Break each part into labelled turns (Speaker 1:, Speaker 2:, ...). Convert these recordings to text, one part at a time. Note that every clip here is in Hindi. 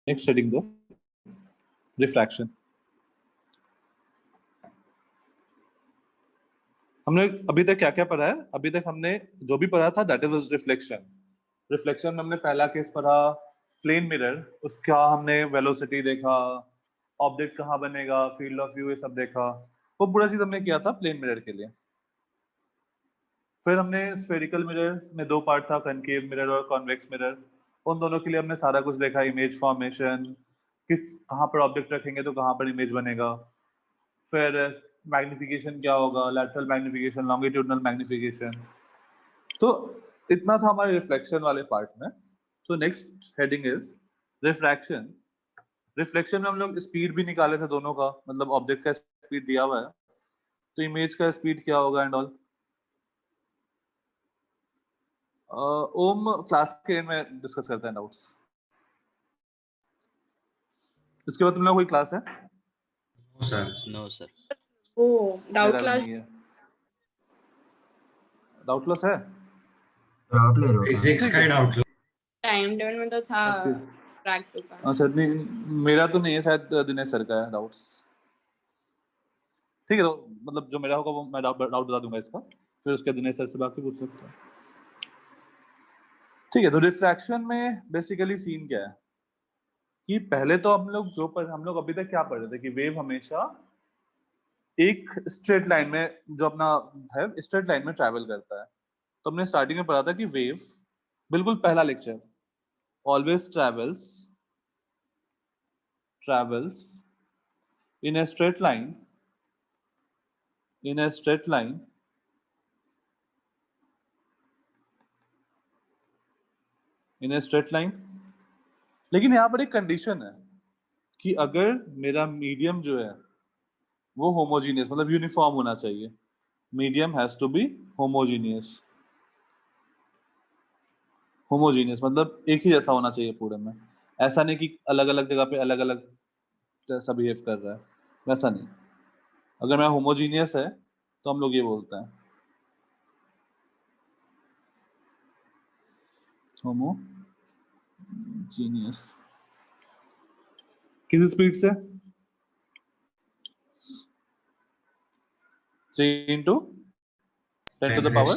Speaker 1: नेक्स्ट हेडिंग दो, रिफ्रैक्शन। हमने अभी तक क्या क्या पढ़ा है? अभी तक हमने जो भी पढ़ा था दैट इज रिफ्लेक्शन। रिफ्लेक्शन में हमने पहला केस पढ़ा प्लेन मिरर, उसका हमने वेलोसिटी देखा, ऑब्जेक्ट कहाँ बनेगा, फील्ड ऑफ व्यू, ये सब देखा। वो पूरा चीज हमने किया था प्लेन मिरर के लिए। फिर हमने स्फेरिकल मिरर में दो पार्ट था, कनकेव मिरर और कॉन्वेक्स मिरर। उन दोनों के लिए हमने सारा कुछ देखा, इमेज फॉर्मेशन, किस कहाँ पर ऑब्जेक्ट रखेंगे तो कहाँ पर इमेज बनेगा। फिर मैग्निफिकेशन क्या होगा, लैटरल मैग्निफिकेशन, लॉन्गिट्यूडनल मैग्निफिकेशन। तो इतना था हमारे रिफ्लेक्शन वाले पार्ट में। तो next heading is refraction. Reflection में हम लोग स्पीड भी निकाले थे दोनों का, मतलब ऑब्जेक्ट का स्पीड दिया हुआ है तो इमेज का स्पीड क्या होगा एंड ऑल। ओम क्लास के एंड में डिस्कस करते हैं डाउट्स। इसके बाद तुम लोग कोई क्लास है?
Speaker 2: No sir.
Speaker 3: No sir.
Speaker 4: वो डाउट
Speaker 1: मेरा भी
Speaker 4: क्लास
Speaker 1: नहीं है। डाउट क्लास है?
Speaker 5: आप ले रहे हो?
Speaker 2: फिजिक्स
Speaker 1: ठीक
Speaker 2: का
Speaker 1: है।
Speaker 2: डाउट।
Speaker 4: टाइम टेबल में तो था
Speaker 1: ओके।
Speaker 4: प्रैक्टिस का।
Speaker 1: अच्छा नहीं, मेरा तो नहीं है, शायद दिनेश सर का है डाउट्स। ठीक है, तो मतलब जो मेरा होगा वो मैं डाउट बता दूंगा इसका, फिर उसके दिनेश सर से बाकी पूछ सकते हैं। ठीक है, तो रिफ्रैक्शन में बेसिकली सीन क्या है कि पहले तो हम लोग अभी तक क्या पढ़ रहे थे कि वेव हमेशा एक स्ट्रेट लाइन में, जो अपना है स्ट्रेट लाइन में ट्रैवल करता है। तो हमने स्टार्टिंग में पढ़ा था कि वेव, बिल्कुल पहला lecture, always travels in a straight line in a straight line लेकिन यहाँ पर एक कंडीशन है कि अगर मेरा मीडियम जो है वो होमोजीनियस, मतलब यूनिफॉर्म होना चाहिए। Medium has to be homogeneous. Homogeneous मतलब एक ही जैसा होना चाहिए पूरे में, ऐसा नहीं कि अलग अलग जगह पे अलग अलग जैसा बिहेव कर रहा है, वैसा नहीं। अगर मैं होमोजीनियस है तो हम लोग ये बोलते हैं होमोजीनियस। किस स्पीड से? 3 into 10 to the power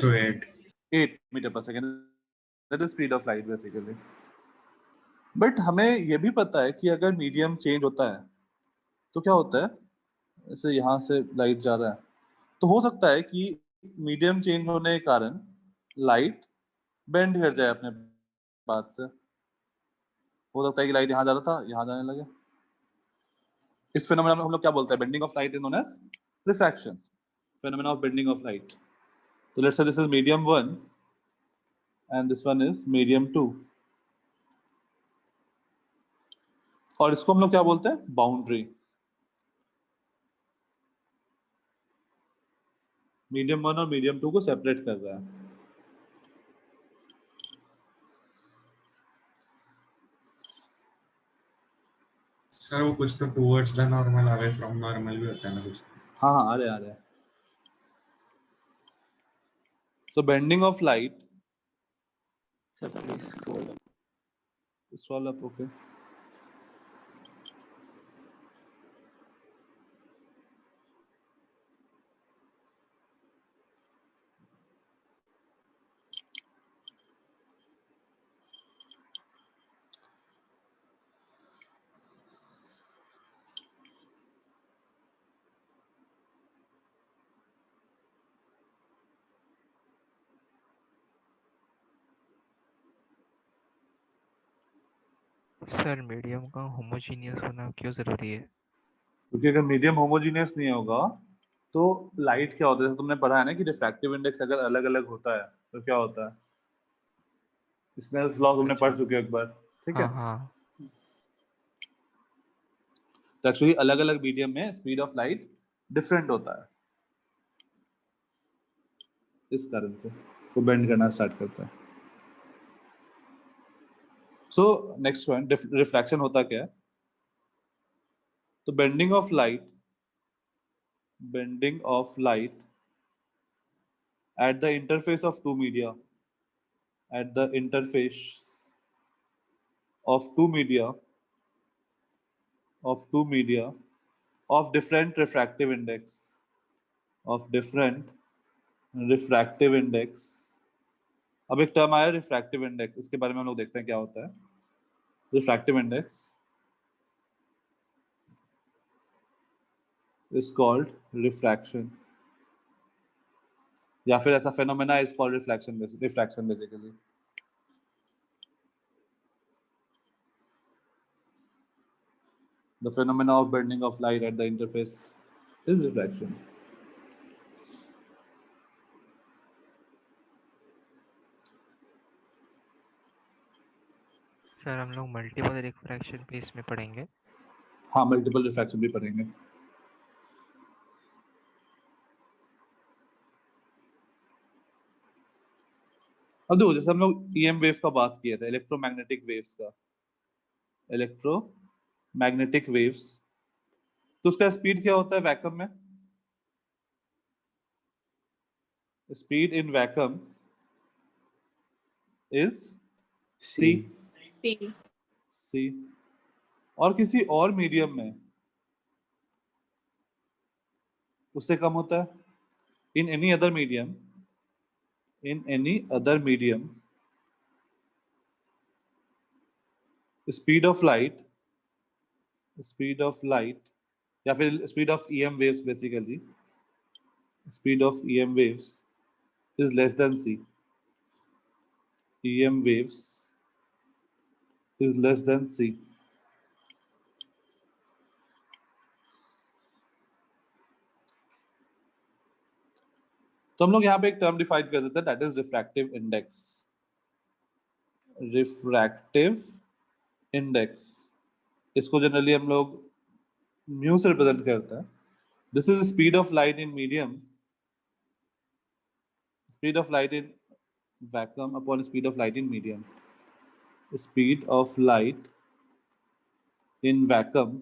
Speaker 1: 8 metre पर second, that is speed of light basically. But हमें ये भी पता है कि अगर मीडियम चेंज होता है तो क्या होता है, जैसे यहाँ से लाइट जा रहा है तो हो सकता है कि मीडियम चेंज होने के कारण लाइट बेंड कर जाए अपने पाथ से। हो सकता है कि लाइट यहाँ जा रहा था, यहाँ जाने लगे। इस फिनोमेना में हम लोग क्या बोलते हैं? Bending of light is known as refraction, phenomena of bending of light. तो let's say this is medium 1 and this one is medium 2, और इसको हम लोग क्या बोलते हैं? बाउंड्री। मीडियम 1 और मीडियम 2 को सेपरेट कर रहा है।
Speaker 2: सर वो कुछ तो towards the normal, away from normal भी होता है ना कुछ।
Speaker 1: हाँ हाँ, आ रहे। So bending of light,
Speaker 3: sir please
Speaker 1: solve up. Okay,
Speaker 6: sir medium का होमोजीनियस होना क्यों जरूरी है?
Speaker 1: क्योंकि अगर मीडियम होमोजीनियस नहीं होगा तो लाइट क्या होता है, जैसे तुमने पढ़ा है ना कि रिफ्रैक्टिव इंडेक्स अगर अलग अलग होता है तो क्या होता है? स्नेल्स लॉ तुमने पढ़ चुके हो एक बार, ठीक है?
Speaker 6: हाँ हाँ।
Speaker 1: तो एक्चुअली अलग अलग मीडियम में स्पीड ऑफ लाइट डिफरेंट होता है, इस कारण से वो बेंड करना स्टार्ट करता है। सो नेक्स्ट पॉइंट, रिफ्रैक्शन होता क्या है? तो bending of light at the interface of two media, at the interface of two media of two media of different refractive index, of different refractive index. अब एक टर्म आया रिफ्रैक्टिव इंडेक्स, इसके बारे में हम लोग देखते हैं क्या होता है. Refractive index is called refraction, या फिर ऐसा phenomena is called refraction basically. The phenomena of bending of light at the interface is refraction.
Speaker 6: Sir हम लोग मल्टीपल रिफ्रैक्शन पे इसमें पढ़ेंगे.
Speaker 1: हाँ, मल्टीपल रिफ्रैक्शन भी पढ़ेंगे. अब देखो, जैसे हम लोग EM वेव का बात किए थे, इलेक्ट्रोमैग्नेटिक वेव्स का, इलेक्ट्रोमैग्नेटिक वेव्स, तो उसका स्पीड क्या होता है वैक्यूम में? Speed in vacuum is c.
Speaker 4: C.
Speaker 1: c. और किसी और मीडियम में उससे कम होता है. In any other medium, speed of light या फिर speed of EM waves, basically speed of EM waves is less than c. EM waves is less than c. तो हम लोग यहाँ पे एक टर्म डिफाइन कर देते हैं, that is refractive index. Refractive index, इसको जनरली हम लोग म्यू से रिप्रेजेंट करते हैं. This is speed of light in medium, speed of light in vacuum upon speed of light in medium. Speed of light in vacuum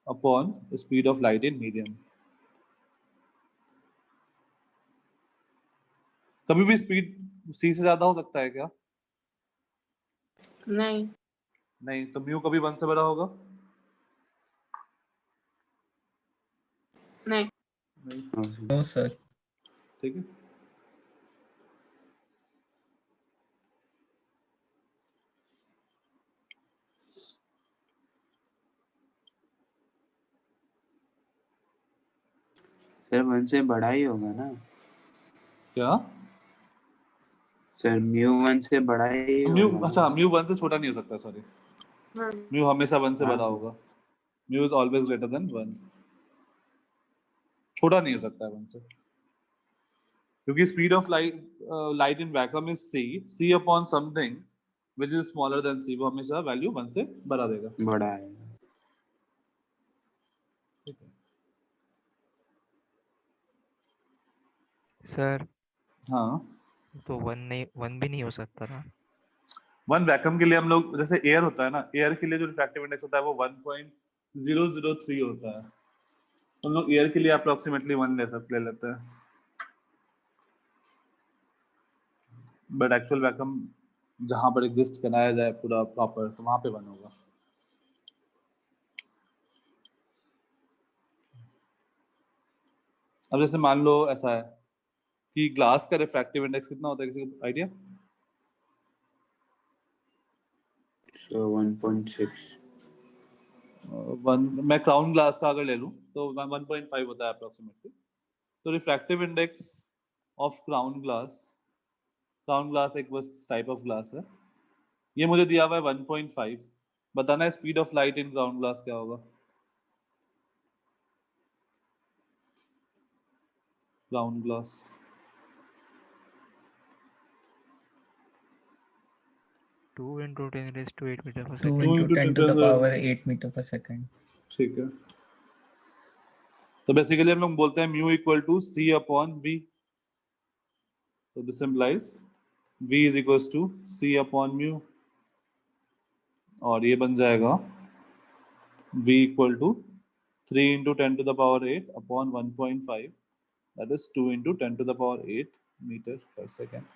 Speaker 1: upon speed of light in medium. कभी भी स्पीड c से ज्यादा हो सकता है क्या? नहीं. तो म्यू कभी 1 से बड़ा होगा?
Speaker 4: नहीं.
Speaker 7: No sir.
Speaker 1: ठीक है.
Speaker 8: सर 1 से बड़ा ही होगा ना?
Speaker 1: क्या
Speaker 8: सर म्यू 1 से बड़ा ही
Speaker 1: म्यू?
Speaker 8: होगा.
Speaker 1: अच्छा, म्यू 1 से छोटा नहीं हो सकता, सॉरी.
Speaker 4: हाँ.
Speaker 1: म्यू हमेशा 1 से
Speaker 8: हाँ.
Speaker 1: बड़ा होगा. Mu is always greater than 1. छोटा नहीं हो सकता है 1 से, क्योंकि speed of light in vacuum is c upon something which is smaller than c. वो हमेशा वैल्यू 1 से बड़ा देगा.
Speaker 8: बड़ा है.
Speaker 1: ठीक है.
Speaker 6: सर
Speaker 1: हाँ,
Speaker 6: तो 1 भी नहीं हो सकता ना?
Speaker 1: 1 वैक्यूम के लिए हम लोग, जैसे एयर होता है ना, एयर के लिए जो रिफ्रैक्टिव इंडेक्स होता है वो 1.003 होता है. हम लोग एयर के लिए अप्रोक्सीमेटली 1 ले लेते हैं, बट एक्चुअल वैक्यूम जहां पर एग्जिस्ट कराया जाए पूरा प्रॉपर, तो वहां पे 1 होगा. अब जैसे मान लो ऐसा है कि ग्लास का रिफ्रैक्टिव इंडेक्स कितना होता है, किसी को आइडिया?
Speaker 8: So 1.6.
Speaker 1: मैं क्राउन ग्लास का अगर ले लूं तो 1.5 होता है अप्रोक्सीमेटली. तो refractive index of crown glass एक बस टाइप ऑफ ग्लास है. ये मुझे दिया हुआ है 1.5. बताना है speed of light in crown glass क्या होगा. Crown glass
Speaker 6: 2 into 10 raised to 8 meter per
Speaker 7: 2
Speaker 6: second.
Speaker 7: into 10 to the power 8 meter per second.
Speaker 1: ठीक है. तो बेसिकली हम लोग बोलते हैं mu equal to c upon v. तो this implies v is equal to c upon mu, और ये बन जाएगा v equal to 3 into 10 to the power 8 upon 1.5, that is 2 into 10 to the power 8 meter per second.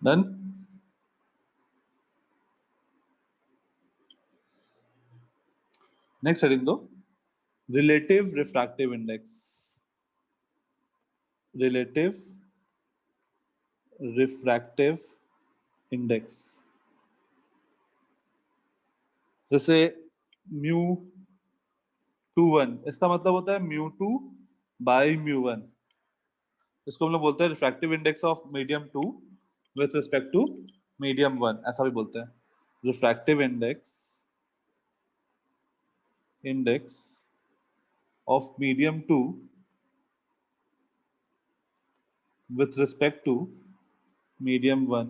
Speaker 1: Done. Next heading दो, relative refractive index. Relative refractive index, जैसे म्यू 2 1, इसका मतलब होता है म्यू 2 बाई म्यू 1। इसको हम लोग बोलते हैं refractive index of medium 2 with respect to medium 1, ऐसा भी बोलते हैं। Refractive index of medium 2 with respect to medium 1।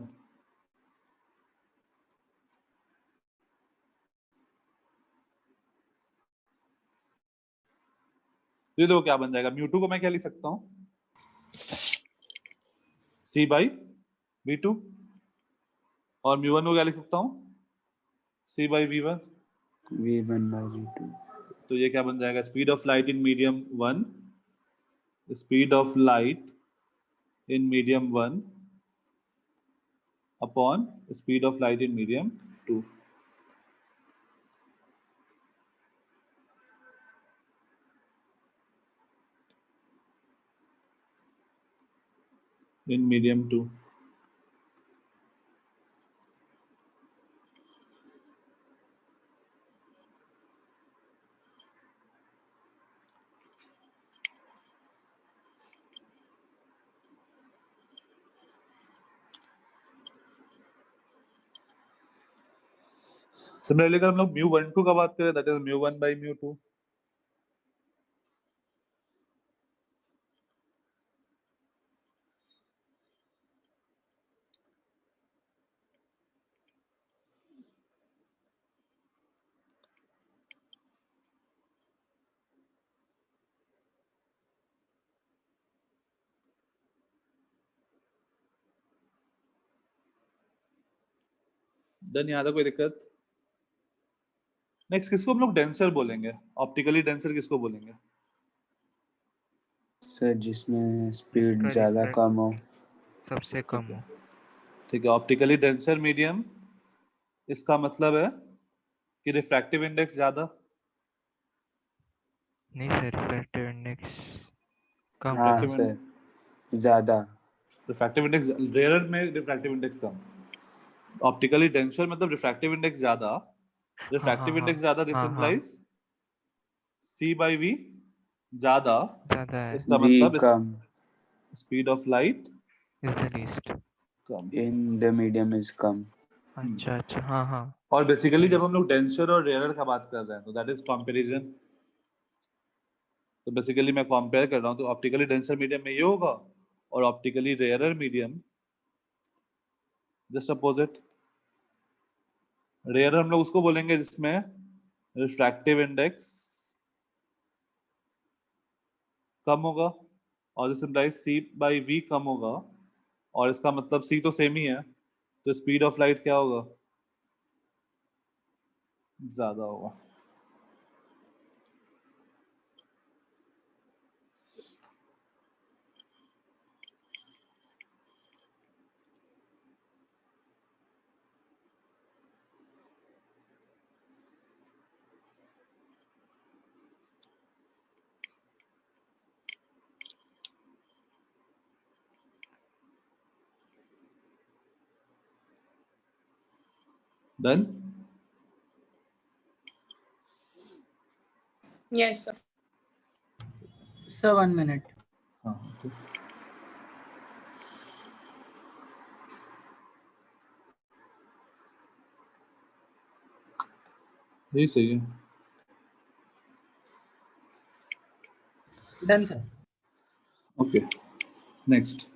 Speaker 1: ये देखो क्या बन जाएगा, म्यू 2 को मैं क्या लिख सकता हूं, c बाई v2, और म्यू 1 को क्या लिख सकता हूं, c by v1।
Speaker 8: v1 by v2।
Speaker 1: तो ये क्या बन जाएगा, speed of light in medium 1, speed of light in medium 1 upon speed of light in medium 2। in medium 2। Similarly अगर हम लोग म्यू 1 2 का बात करें, that is mu 1 by mu 2। Then यहाँ तक कोई दिक्कत? नेक्स्ट किसको हम लोग डेंसर बोलेंगे, ऑप्टिकली डेंसर किसको बोलेंगे?
Speaker 8: सर जिसमें स्पीड
Speaker 6: उसका
Speaker 8: ज्यादा
Speaker 6: रिफ्रैक्ट
Speaker 8: कम हो।
Speaker 6: सबसे कम हो।
Speaker 1: ठीक है, ऑप्टिकली डेंसर मीडियम, इसका मतलब है कि रिफ्रैक्टिव इंडेक्स ज्यादा।
Speaker 6: नहीं सर, रिफ्रैक्टिव इंडेक्स कम।
Speaker 8: हाँ
Speaker 1: रिफ्रैक्टिव
Speaker 8: सर ज्यादा।
Speaker 1: रिफ्रैक्टिव इंडेक्स रेयर में रिफ्रैक्टिव इंडेक्स कम। ऑप्टिकली डेंसर मतलब रिफ्रैक्टिव इंडेक्स ज्यादा, रिफ्रैक्टिव
Speaker 6: हाँ
Speaker 1: इंडेक्स ज्यादा, दिस
Speaker 6: हाँ हाँ
Speaker 1: इंप्लाइज c बाई v ज्यादा,
Speaker 6: ज़्यादा है।
Speaker 1: इसका
Speaker 8: v
Speaker 1: मतलब
Speaker 8: कम।
Speaker 1: Speed of light
Speaker 6: is the least.
Speaker 1: कम।
Speaker 8: in the medium is कम।
Speaker 6: अच्छा अच्छा, हाँ हाँ।
Speaker 1: और बेसिकली जब हम लोग डेंसर और रेयर का बात कर रहे हैं तो दैट इज कंपैरिजन। तो बेसिकली मैं कंपेयर कर रहा हूँ, तो ऑप्टिकली डेंसर मीडियम में ये होगा और optically rarer medium just opposite. Rare हम लोग उसको बोलेंगे जिसमें रिफ्रैक्टिव इंडेक्स कम होगा, और जिस इम्प्लाइज c बाई v कम होगा, और इसका मतलब c तो सेम ही है, तो स्पीड ऑफ लाइट क्या होगा, ज्यादा होगा। Done?
Speaker 4: Yes, sir.
Speaker 7: Sir, 1 minute.
Speaker 1: हाँ ठीक। यही सही है।
Speaker 7: Done, sir.
Speaker 1: ओके नेक्स्ट,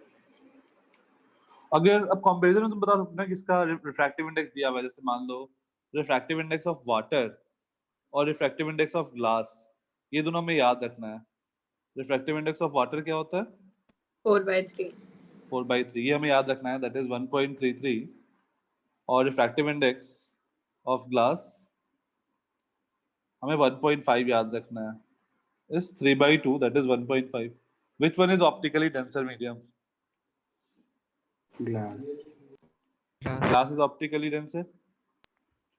Speaker 1: अगर अब कंपैरिजन में तुम बता सकते हो किसका रिफ्रैक्टिव इंडेक्स दिया हुआ है, जैसे मान लो रिफ्रैक्टिव इंडेक्स ऑफ वाटर और रिफ्रैक्टिव इंडेक्स ऑफ ग्लास, ये दोनों में याद रखना है। रिफ्रैक्टिव इंडेक्स ऑफ वाटर क्या होता है,
Speaker 4: 4/3.
Speaker 1: 4/3, ये हमें याद रखना है, दैट इज 1.33। और रिफ्रैक्टिव इंडेक्स ऑफ ग्लास हमें 1.5 याद रखना है, is 3/2, that is 1.5। Which one is optically denser medium?
Speaker 8: Glass.
Speaker 6: Glass.
Speaker 1: Glass is optically denser.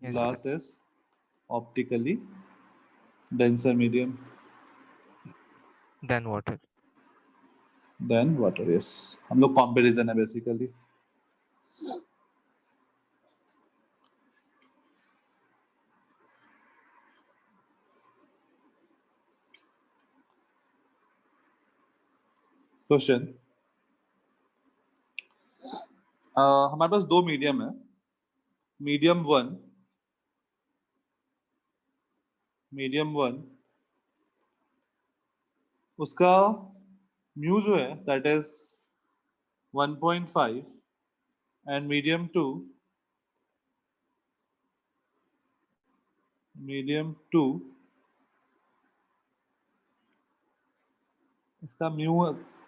Speaker 6: Yes,
Speaker 1: Glass is optically denser medium
Speaker 6: Then water.
Speaker 1: than water. Yes, हम लोग comparison है basically. क्वेश्चन, हमारे पास दो मीडियम है. मीडियम वन उसका म्यू जो है that is 1.5 and medium two इसका म्यू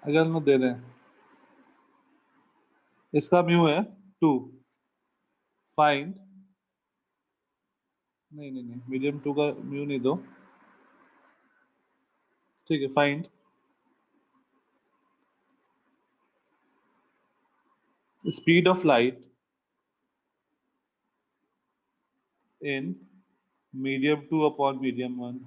Speaker 1: अगर हम दे दें, इसका म्यू है 2. फाइंड, नहीं मीडियम 2 का म्यू नहीं दो, ठीक है. Find speed of light in medium 2 upon medium 1.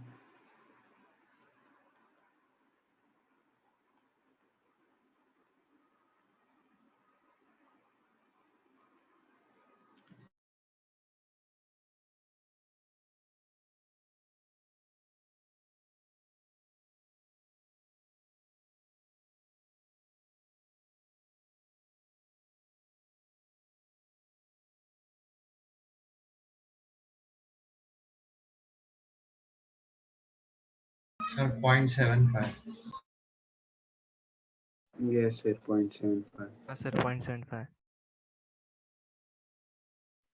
Speaker 2: Sir, 0.75.
Speaker 8: Yes, sir. 0.75.
Speaker 6: Sir, 0.75.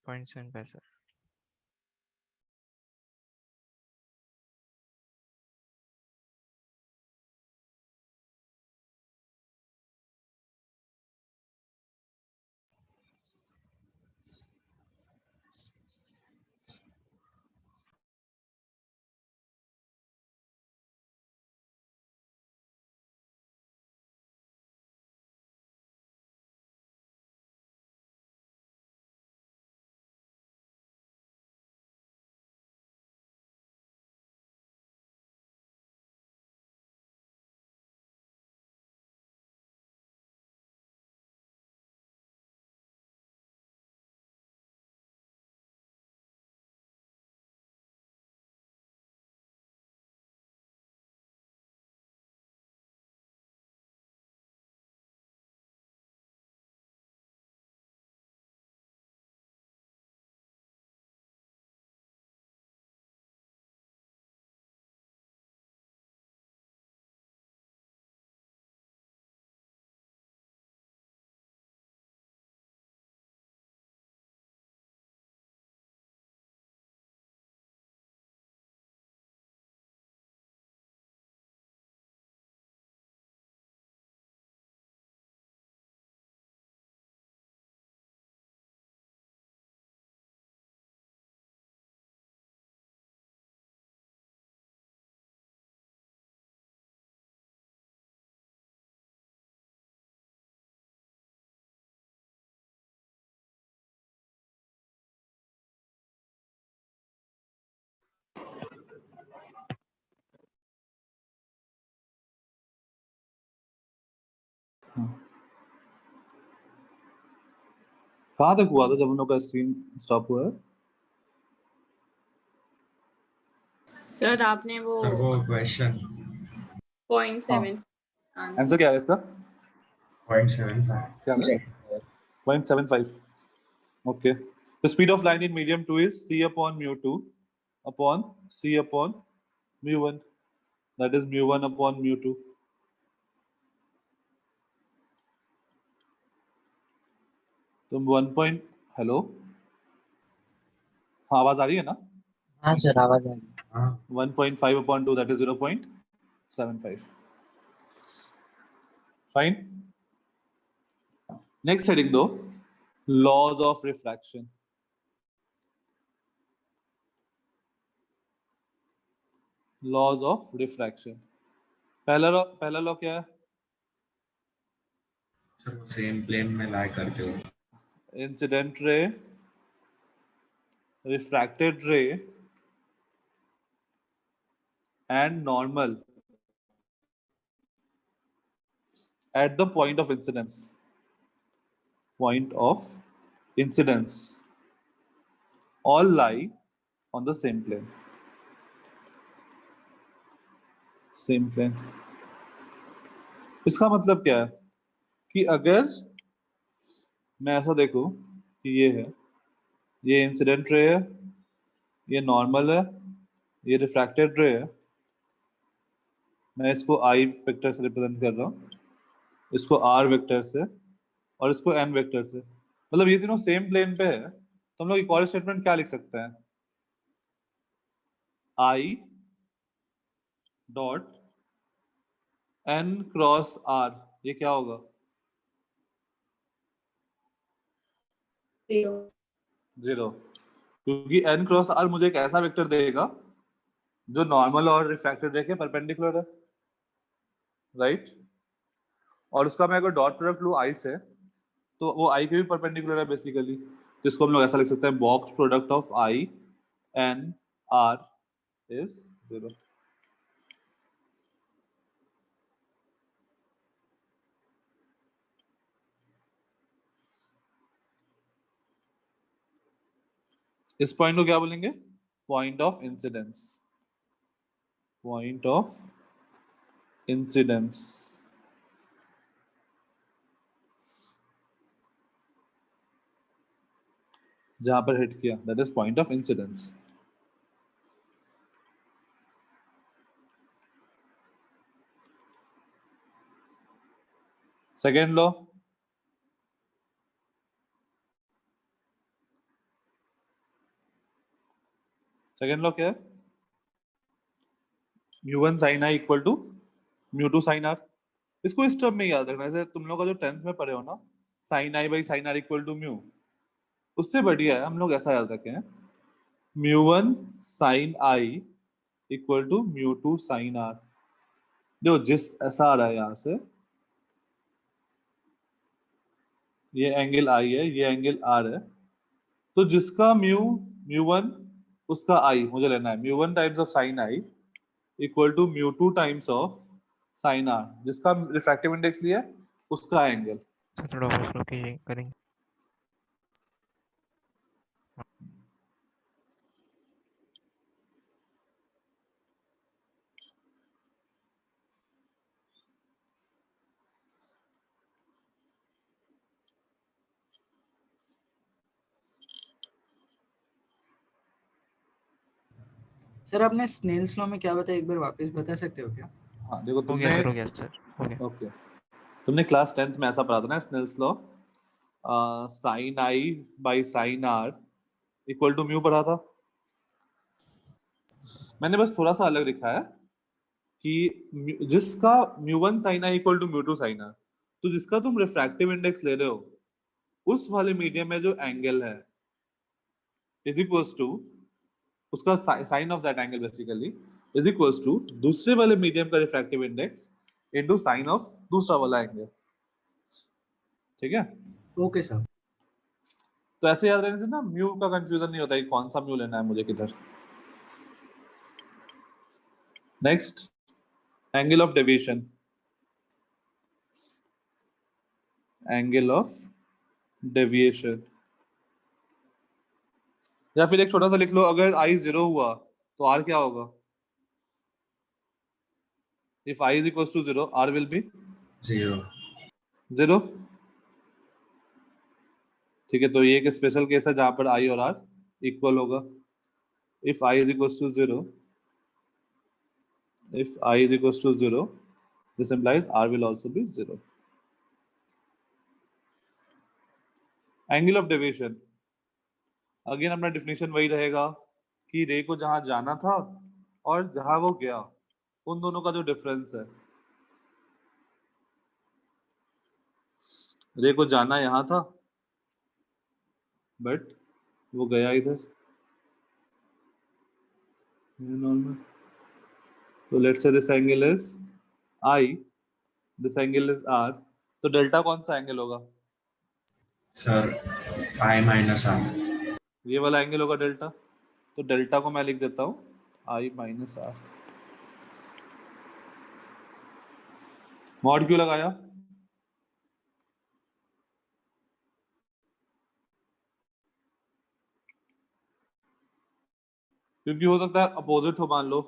Speaker 6: 0.75, sir.
Speaker 1: कहाँ तक हुआ था जब हम लोग का स्क्रीन स्टॉप हुआ है?
Speaker 4: सर आपने वो
Speaker 2: Sir, वो question
Speaker 4: 0.7
Speaker 1: आंसर क्या है इसका?
Speaker 2: 0.75.
Speaker 1: क्या है? 0.75. Okay. The speed of light in medium 2 is c upon mu 2 upon c upon mu 1. That is mu 1 upon mu 2. तो 1. हेलो, हाँ आवाज आ रही है ना?
Speaker 3: हाँ सर आवाज आ रही है।
Speaker 2: हाँ
Speaker 1: 1.5 upon 2, that is 0.75. Fine. Next heading though, laws of refraction. Laws of refraction. पहला लॉ क्या है?
Speaker 2: सर, वो सेम प्लेन में लाई करते हो.
Speaker 1: इंसिडेंट रे, रिफ्रैक्टेड रे and normal at the point of incidence. Point of incidence all lie on the same plane. Same plane. इसका मतलब क्या है कि अगर मैं ऐसा देखूं कि ये इंसिडेंट रे है, ये नॉर्मल है, ये रिफ्रैक्टेड रे है, मैं इसको आई वेक्टर से रिप्रेजेंट कर रहा हूँ, इसको आर वेक्टर से और इसको एन वेक्टर से, मतलब ये तीनों सेम प्लेन पे है, तो हम लोग एक और स्टेटमेंट क्या लिख सकते हैं? I dot N cross R, ये क्या होगा? 0, क्योंकि एन क्रॉस आर मुझे एक ऐसा वेक्टर देगा जो नॉर्मल और रिफ्रैक्टेड रे के परपेंडिकुलर है, राइट? और उसका मैं अगर डॉट प्रोडक्ट लूँ आई से, तो वो आई के भी परपेंडिकुलर है बेसिकली, तो इसको हम लोग ऐसा लिख सकते हैं, box product of I N R is 0. इस पॉइंट को क्या बोलेंगे? Point of incidence. Point of incidence. जहां पर हिट किया, that is point of incidence. Second law, second law क्या है? Mu one sine I equal to mu two sine R. इसको इस टर्म में याद रखना, जैसे तुम लोग का जो 10th में पढ़े हो ना, sine I by sine R equal to mu, उससे बढ़िया है हम लोग ऐसा याद रखें, mu one sine I equal to mu two sine R. देखो जिस ऐसा आ रहा है यहां से, ये एंगल आई है, ये एंगल आर है, तो जिसका म्यू1 उसका आई मुझे लेना है, mu one times of sine I equal to mu two times of sine R, जिसका रिफ्रैक्टिव इंडेक्स लिया है उसका एंगल.
Speaker 6: सर थोड़ा और स्लो कीजिए, करेंगे.
Speaker 7: सर आपने स्नेल्स लॉ में क्या बताया, एक बार वापस बता सकते हो क्या?
Speaker 1: हाँ देखो
Speaker 6: हो गया
Speaker 1: तुमने,
Speaker 6: सर, हो गया सर, हो गया.
Speaker 1: ओके, तुमने क्लास 10th में ऐसा पढ़ा था ना, Snell's law, sine I by sine R equal to mu पढ़ा था. मैंने बस थोड़ा सा अलग लिखा है कि जिसका mu one sine I equal to mu two sine are, तो जिसका तुम रिफ्रैक्टिव इंडेक्स ले रहे हो उस वाले मीडियम में जो एंगल है इज इक्वल्स टू उसका sine of that angle basically is equals to दूसरे वाले मीडियम का refractive index into sine of दूसरा वाला एंगल. ठीक है?
Speaker 7: Okay sir.
Speaker 1: तो ऐसे याद रहने से ना म्यू का कंफ्यूजन नहीं होता है कौन सा म्यू लेना है मुझे किधर. Next, angle of deviation. Angle of deviation, या फिर एक छोटा सा लिख लो, अगर आई 0 हुआ तो आर क्या होगा? If I is equal to 0, R will be 0. ठीक है, तो ये एक स्पेशल केस है जहां पर आई और आर इक्वल होगा. If I is equal to 0, if I is equals to 0, this implies R will also be 0. Angle of deviation, again अपना डिफिनेशन वही रहेगा कि रे को जहां जाना था और जहां वो गया उन दोनों का जो डिफरेंस है. रे को जाना यहां था बट वो गया इधर, नॉर्मल. तो let's say this angle is I, this angle is R, तो डेल्टा कौन सा एंगल होगा?
Speaker 2: Sir I minus R.
Speaker 1: ये वाला एंगल होगा डेल्टा, तो डेल्टा को मैं लिख देता हूँ I माइनस आर। मॉड क्यों लगाया? क्योंकि हो सकता है अपोजिट हो, मान लो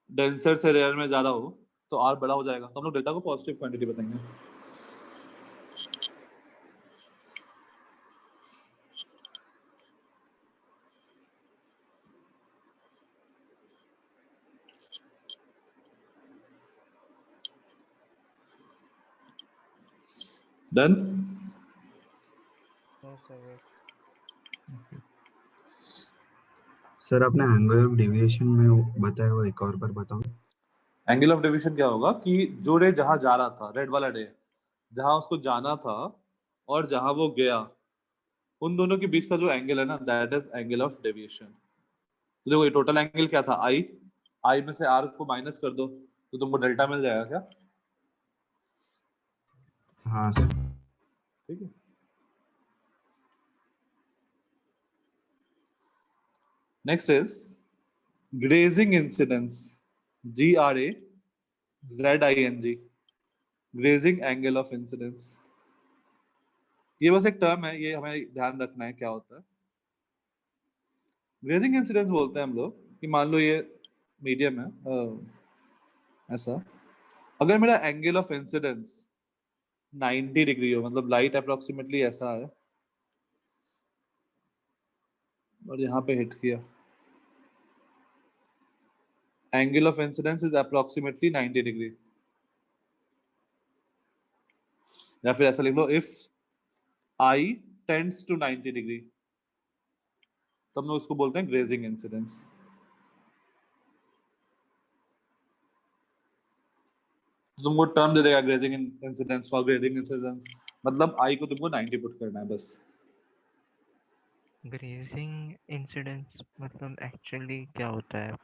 Speaker 1: डेंसर से रेयर में ज्यादा हो तो आर बड़ा हो जाएगा, तो हम लोग डेल्टा को पॉजिटिव क्वांटिटी बताएंगे। डन।
Speaker 5: सर आपने एंगल ऑफ डेविएशन में बताया हुआ एक और बार बताओ।
Speaker 1: एंगल ऑफ डेविएशन क्या होगा कि जो रे जहां जा रहा था, रेड वाला रे जहां उसको जाना था और जहां वो गया, उन दोनों के बीच का जो एंगल है ना, that is angle of deviation. तो देखो ये टोटल एंगल क्या था, आई, आई में से आर को माइनस कर दो तो तुमको डेल्टा मिल जाएगा क्या?
Speaker 5: हाँ सर।
Speaker 1: ठीक है। Next is grazing incidence, GRAZING, grazing angle of incidence. ये बस एक टर्म है, ये हमें ध्यान रखना है क्या होता है। ग्रेजिंग इंसिडेंस बोलते हैं हम लोग कि मान लो ये मीडियम है ऐसा, अगर मेरा एंगल ऑफ इंसिडेंस 90 डिग्री हो, मतलब लाइट अप्रोक्सीमेटली ऐसा है और यहाँ पे हिट किया, angle of incidence is approximately 90 degree. या फिर ऐसा लिख लो, if I tends to 90 degree, तब हम लोग उसको बोलते हैं ग्रेजिंग इंसिडेंस। तुमको टर्म दे देगा grazing incidence for grazing incidence, मतलब आई को तुमको 90 पुट करना है बस।
Speaker 6: ग्रेजिंग इंसिडेंस मतलब एक्चुअली क्या होता है?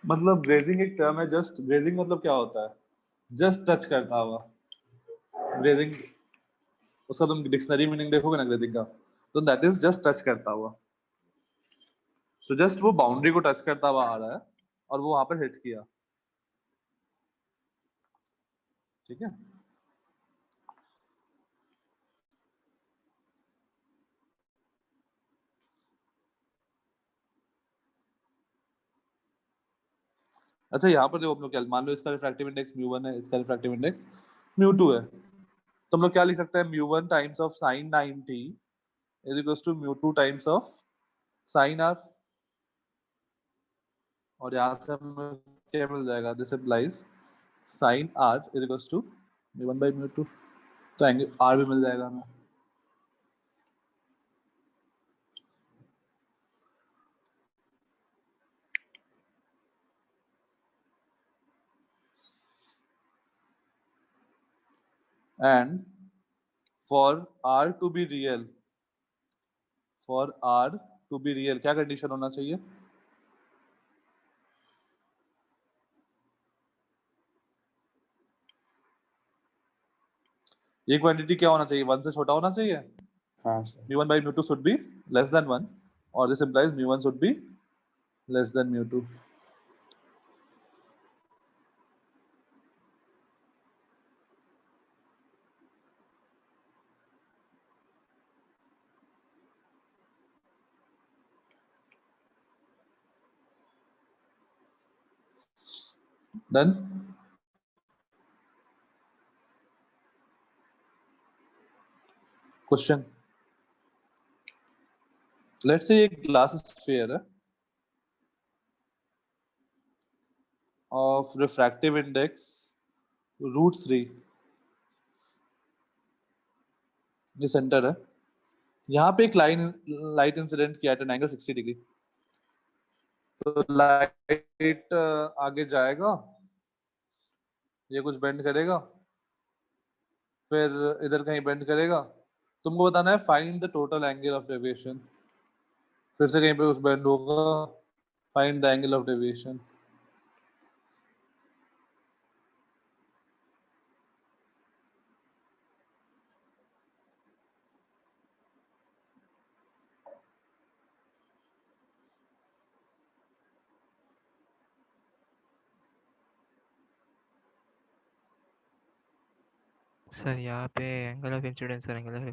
Speaker 1: मतलब ग्रेजिंग एक टर्म है, जस्ट ग्रेजिंग मतलब क्या होता है, जस्ट टच करता हुआ। ग्रेजिंग उसका तुम डिक्शनरी मीनिंग देखोगे ना ग्रेजिंग का, तो दैट इज जस्ट टच करता हुआ। तो जस्ट वो बाउंड्री को टच करता हुआ आ रहा है और वो वहां पर हिट किया। ठीक है। अच्छा यहाँ पर देखो हम लोग क्या, मान लो इसका रिफ्रैक्टिव इंडेक्स μ1 है, इसका रिफ्रैक्टिव इंडेक्स μ2 है, तो हम लोग क्या लिख सकते हैं, μ1 times of sin 90 is equals to μ2 times of sin r। और यहाँ से हमें क्या मिल जाएगा, this implies sin r is equals to μ1 by μ2, तो एंगल r भी मिल जाएगा हमें। And for r to be real, for r to be real क्या कंडीशन होना चाहिए? ये क्वांटिटी क्या होना चाहिए, 1 से छोटा होना चाहिए।
Speaker 8: हाँ sir.
Speaker 1: μ1 by μ2 should be less than 1, or this implies μ1 should be less than μ2. Done. Question. Let's say एक glass sphere है of refractive index √3, ये सेंटर है, यहाँ पे एक लाइट इंसिडेंट किया एट एन एंगल 60 डिग्री। तो लाइट आगे जाएगा, ये कुछ बेंड करेगा, फिर इधर कहीं बेंड करेगा, तुमको बताना है find the total angle of deviation. फिर से कहीं पे उस बेंड होगा, find the angle of deviation.
Speaker 6: Sir यहाँ पे एंगल ऑफ इंसिडेंस और एंगल ऑफ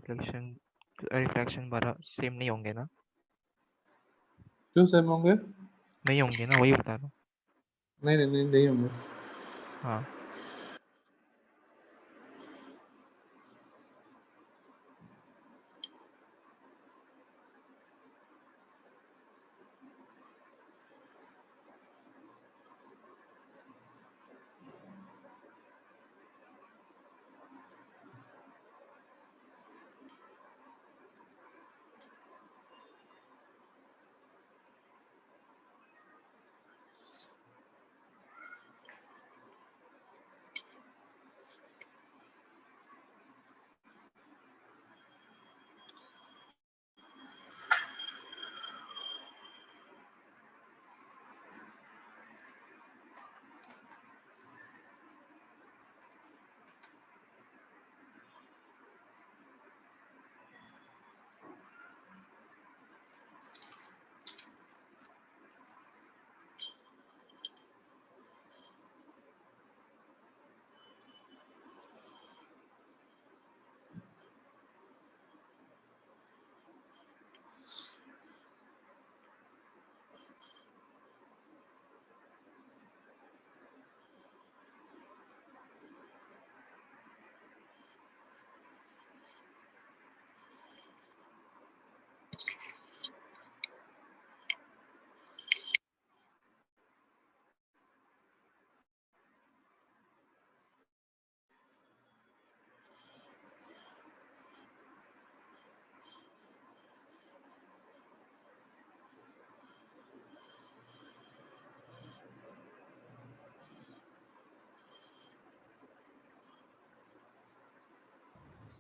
Speaker 6: रिफ्लेक्शन बराबर सेम नहीं होंगे ना?
Speaker 1: क्यों सेम होंगे?
Speaker 6: नहीं होंगे ना, वही बता रहा हूँ।
Speaker 1: नहीं होंगे।
Speaker 6: हाँ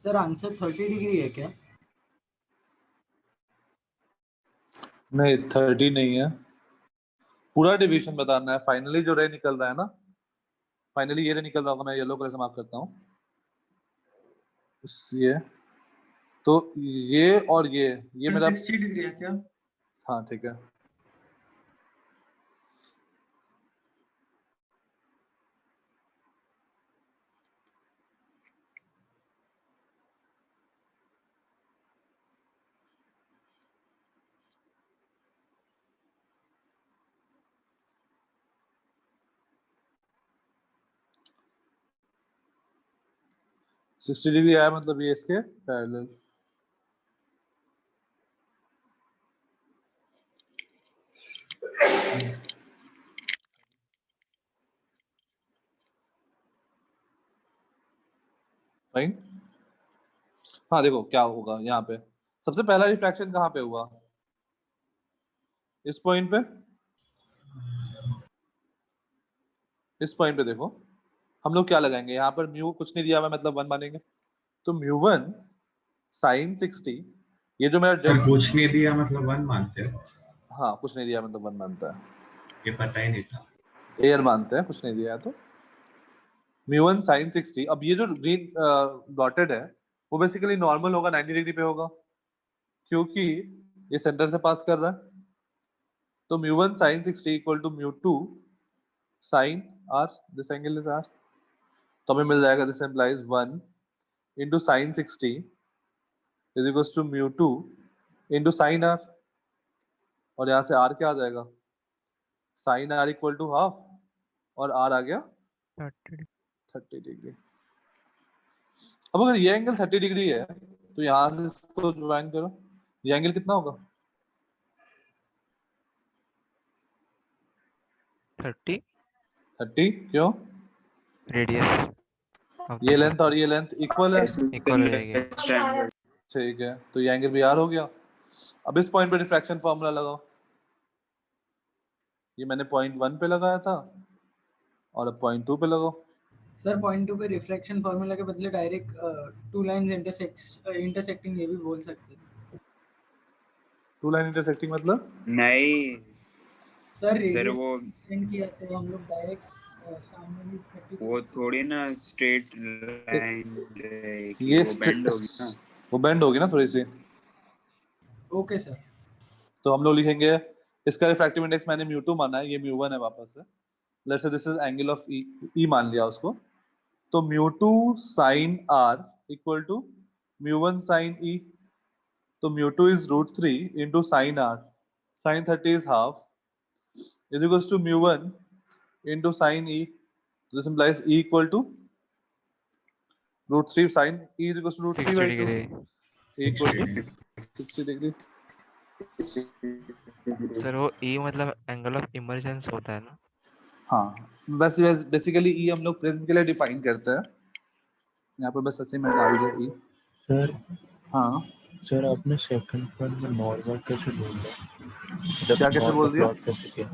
Speaker 7: सर आंसर 30 डिग्री है क्या?
Speaker 1: नहीं 30 नहीं है, पूरा डिवीजन बताना है। फाइनली जो रे निकल रहा है ना, फाइनली ये रे निकल रहा होगा, मैं येलो कलर से मार्क करता हूँ। ये तो ये और ये मेरा
Speaker 2: 60 डिग्री है क्या?
Speaker 1: हाँ ठीक है। सिक्सटी डिग्री आया मतलब ये इसके पैरेलल। फाइन। हाँ देखो क्या होगा यहाँ पे, सबसे पहला रिफ्रैक्शन कहाँ पे हुआ? इस पॉइंट पे, इस पॉइंट पे देखो, हम लोग क्या लगाएंगे यहाँ पर, म्यू कुछ नहीं दिया हुआ मतलब 1 मानेंगे, तो म्यू 1 साइन 60, ये जो मेरा
Speaker 2: सर कुछ नहीं दिया मतलब 1 मानते हैं?
Speaker 1: हाँ कुछ नहीं दिया मतलब 1 मानता है,
Speaker 2: ये पता ही नहीं था।
Speaker 1: एयर मानते हैं, कुछ नहीं दिया तो म्यू 1 साइन 60। अब ये जो ग्रीन डॉटेड है वो बेसिकली नॉर्मल होगा, 90 डिग्री पे होगा, क्योंकि ये सेंटर से पास कर रहा है। तो mu 1 sine 60 equal to mu 2 sine R, this angle is R, तो हमें मिल जाएगा this implies 1 into sine 60 is equal to mu 2 into sine R, और यहाँ से आर क्या आ जाएगा, sine R equal to half, और आर आ गया 30 डिग्री। अब अगर ये एंगल 30 डिग्री है तो यहाँ से इसको ज्वाइन करो, ये एंगल कितना होगा?
Speaker 6: 30
Speaker 1: क्यों?
Speaker 6: रेडियस
Speaker 1: ये लेंथ और ये लेंथ इक्वल है,
Speaker 6: इक्वल हो जाएगी।
Speaker 1: ठीक है, तो ये एंगल भी आर हो गया। अब इस पॉइंट पे रिफ्रैक्शन फॉर्मूला लगाओ, ये मैंने पॉइंट 1 पे लगाया था और अब पॉइंट 2 पे लगाओ।
Speaker 7: सर पॉइंट 2 पे रिफ्रैक्शन फार्मूला के बदले डायरेक्ट टू लाइंस इंटरसेक्टिंग ये भी बोल सकते हैं।
Speaker 1: टू लाइन इंटरसेक्टिंग मतलब?
Speaker 8: नहीं
Speaker 7: सर
Speaker 8: सर
Speaker 7: रेडियस
Speaker 8: वो
Speaker 7: एक्सटेंड किया तो हम लोग डायरेक्ट सामने भी 30
Speaker 8: वो थोड़ी ना स्ट्रेट लाइन रहेगी,
Speaker 1: ये
Speaker 8: वो बेंड होगी ना।
Speaker 1: वो बेंड होगी ना थोड़ी सी।
Speaker 7: Okay sir.
Speaker 1: तो हम लोग लिखेंगे इसका रिफ्रैक्टिव इंडेक्स मैंने म्यू 2 माना है, ये म्यू 1 है वापस से। Let's say this is angle of E मान लिया उसको, तो μ2 sin r equal to μ1 sin e. तो μ2 is √3 into sin r. Sin 30 is half is equals to μ1 into sin e. This implies e equal to √3 sin e is equals to √3
Speaker 6: 60
Speaker 1: by 2.
Speaker 6: Degree
Speaker 1: E equal to 60 degree.
Speaker 6: Sir वो ई मतलब एंगल ऑफ इमर्जेंस होता है ना?
Speaker 1: हाँ, बस बेसिकली ई हम लोग प्रिज्म के लिए डिफाइन करते हैं. यहाँ पर बस ऐसे में डाल दिया ई.
Speaker 9: सर
Speaker 1: हाँ
Speaker 9: सर आपने सेकंड पॉइंट में नॉर्मल कैसे बोला?
Speaker 1: क्या कैसे बोल दिया?
Speaker 9: प्लॉट कैसे किया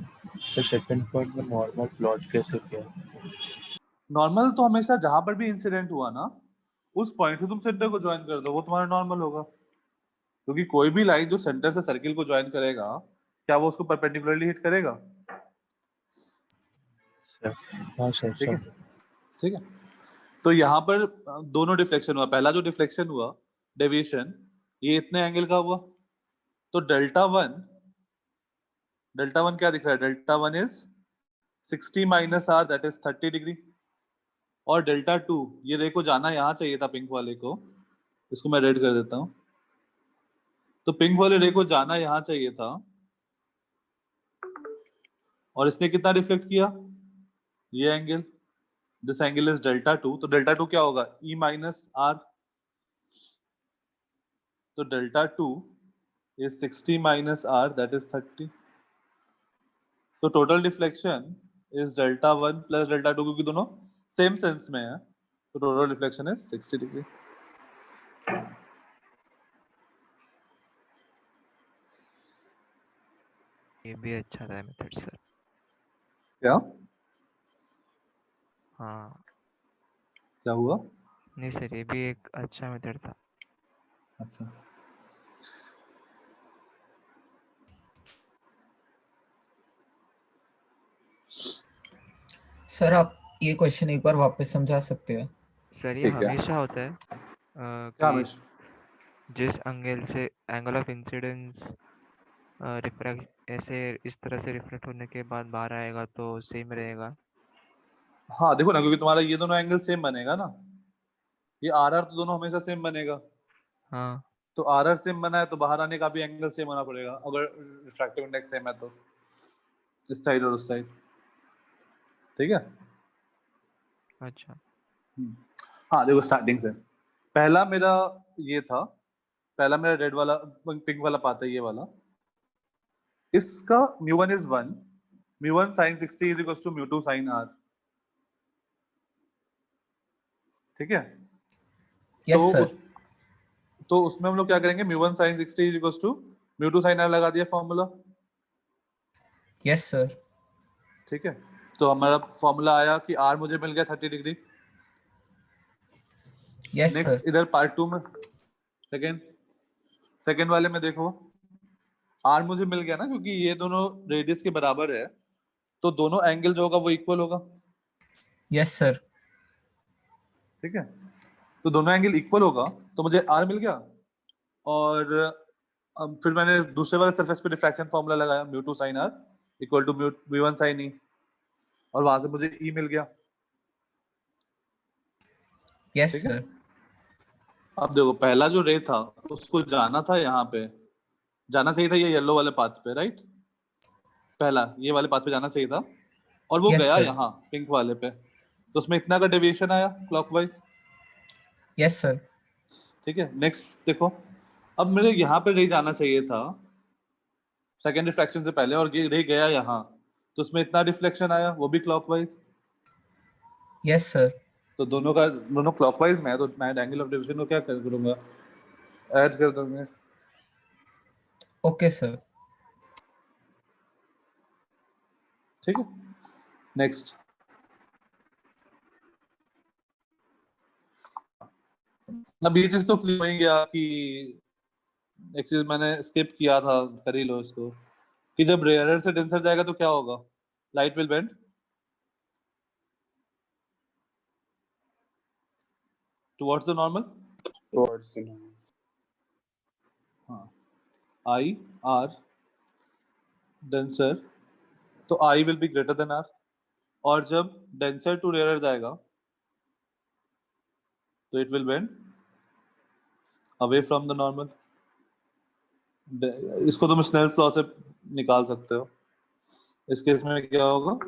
Speaker 9: सर? सेकंड पॉइंट में नॉर्मल प्लॉट कैसे किया?
Speaker 1: नॉर्मल तो हमेशा जहां पर भी इंसिडेंट हुआ ना उस पॉइंट से तुम सेंटर को ज्वाइन कर दो, वो तुम्हारा नॉर्मल होगा. क्योंकि कोई भी लाइन जो सेंटर से सर्किल को ज्वाइन करेगा क्या वो उसको परपेंडिकुलरली हिट करेगा?
Speaker 9: सर हाँ सर
Speaker 1: ठीक है,
Speaker 9: सर
Speaker 1: ठीक है. तो यहाँ पर दोनों डिफ्लेक्शन हुआ. पहला जो डिफ्लेक्शन हुआ डेविएशन ये इतने एंगल का हुआ. तो डेल्टा वन क्या दिख रहा है? Delta one is 60 minus R that is 30 degree. और डेल्टा टू ये रे को जाना यहाँ चाहिए था पिंक वाले को, इसको मैं रेड कर देता हूँ. तो पिंक वाले रे को जाना यहाँ चाहिए था और इसने कितना रिफ्लेक्ट किया? ये angle, this angle is delta two. तो डेल्टा टू क्या होगा? E minus R. तो delta two is 60 minus R that is 30. तो total deflection is delta one plus delta two, क्योंकि दोनों सेम सेंस में है. तो टोटल डिफ्लेक्शन इज 60 डिग्री.
Speaker 6: ये भी अच्छा था मेथड सर.
Speaker 1: क्या
Speaker 6: हाँ
Speaker 1: क्या हुआ?
Speaker 6: नहीं सर, ये भी एक अच्छा मेथड था.
Speaker 1: अच्छा,
Speaker 3: सर आप ये क्वेश्चन एक बार वापस समझा सकते हैं?
Speaker 6: सर ये
Speaker 1: ठीक है.
Speaker 6: हमेशा होता है
Speaker 1: क्या
Speaker 6: कि
Speaker 1: हमेशा?
Speaker 6: जिस एंगल से एंगल ऑफ इंसिडेंस रिफ्रैक्ट ऐसे इस तरह से रिफ्लेक्ट होने के बाद बाहर आएगा तो सेम रहेगा.
Speaker 1: हाँ देखो ना, क्योंकि तुम्हारा ये दोनों एंगल सेम बनेगा ना. ये आर आर तो दोनों हमेशा सेम बनेगा.
Speaker 6: हाँ
Speaker 1: तो आर आर सेम बना है तो बाहर आने का भी एंगल सेम होना पड़ेगा अगर रिफ्रैक्टिव इंडेक्स सेम है तो, इस साइड और उस साइड. ठीक है.
Speaker 6: अच्छा.
Speaker 1: हाँ देखो स्टार्टिंग से पहला मेरा ये था, पहला मेरा रेड वाला पिंक वाला पाता है ये वाला. इसका μ1 is 1, μ1 sin 60 is equals to μ2 sin r. ठीक है.
Speaker 3: यस
Speaker 1: तो
Speaker 3: सर.
Speaker 1: तो उसमें हम लोग क्या करेंगे? μ1 sin 60 is equals to μ2 sin r लगा दिया फॉर्मूला.
Speaker 3: Yes sir.
Speaker 1: ठीक है. तो हमारा फॉर्मूला आया कि r मुझे मिल गया 30 डिग्री.
Speaker 3: Yes sir.
Speaker 1: नेक्स्ट इधर पार्ट 2 में सेकंड वाले में देखो r मुझे मिल गया ना, क्योंकि ये दोनों रेडियस के बराबर है तो दोनों एंगल जो होगा वो इक्वल होगा.
Speaker 3: Yes sir.
Speaker 1: ठीक है. तो दोनों एंगल इक्वल होगा तो मुझे r मिल गया. और अब फिर मैंने दूसरे वाले सरफेस पे डिफ्रैक्शन फॉर्मूला लगाया μ2 sin r equal to μ1 sin e और वहां से मुझे e मिल गया.
Speaker 3: यस
Speaker 1: ठीक है.
Speaker 3: सर.
Speaker 1: अब देखो पहला जो रे था उसको जाना था यहाँ पे, जाना चाहिए था ये येलो वाले पाथ पे, राइट? पहला ये वाले पाथ पे जाना चाहिए था और वो
Speaker 3: Yes,
Speaker 1: गया
Speaker 3: sir.
Speaker 1: यहाँ पिंक वाले पे. तो उसमें इतना का डेविएशन आया क्लॉकवाइज.
Speaker 3: Yes sir.
Speaker 1: ठीक है. नेक्स्ट देखो, अब मेरे यहाँ पे रे जाना चाहिए था सेकेंड रिफ्लेक्शन से पहले और ये रे गया यहाँ, तो उसमें इतना रिफ्लेक्शन आया वो भी क्लॉकवाइज.
Speaker 3: Yes sir.
Speaker 1: तो दोनों क्लॉकवाइज में है तो मैं एंगल ऑफ डिवीजन को क्या करूंगा? ऐड कर दूंगा.
Speaker 3: Okay sir.
Speaker 1: ठीक है. नेक्स्ट अब ये चीज तो क्लियर हो ही गया कि एक चीज मैंने स्किप किया था, कर ही लो इसको, कि जब रेयरर से डेंसर जाएगा तो क्या होगा? Light will bend towards the normal.
Speaker 8: towards the normal.
Speaker 1: हाँ, आई आर डेंसर तो I will be greater than R. और जब डेंसर टू रेयरर जाएगा तो it will bend away from the normal. इसको तुम स्नेल्स लॉ से निकाल सकते हो। इस केस में क्या होगा,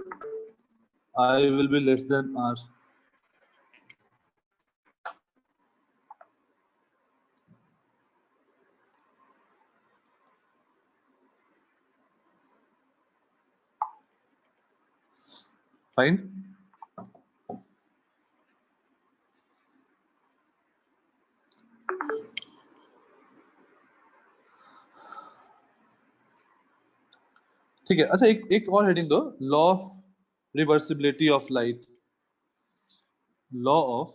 Speaker 1: I will be less than R। Fine. ठीक है, अच्छा एक और हेडिंग दो, law of reversibility of light. Law of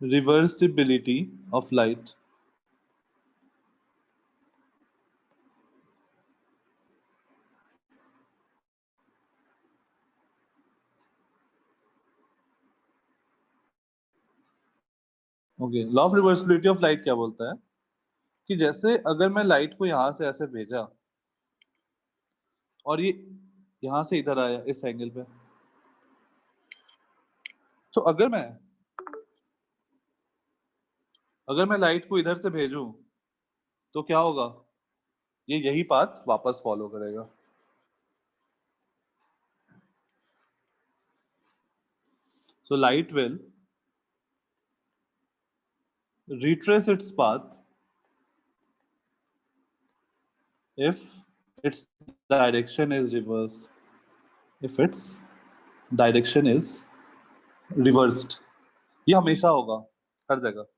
Speaker 1: reversibility of light. Okay, law of reversibility of light क्या बोलता है कि जैसे अगर मैं लाइट को यहां से ऐसे भेजा और ये यहां से इधर आया इस एंगल पे, तो अगर मैं लाइट को इधर से भेजूं तो क्या होगा, ये यही पाथ वापस फॉलो करेगा। So light will retrace its path if its direction is reversed. If its direction is reversed, ये हमेशा होगा हर जगह।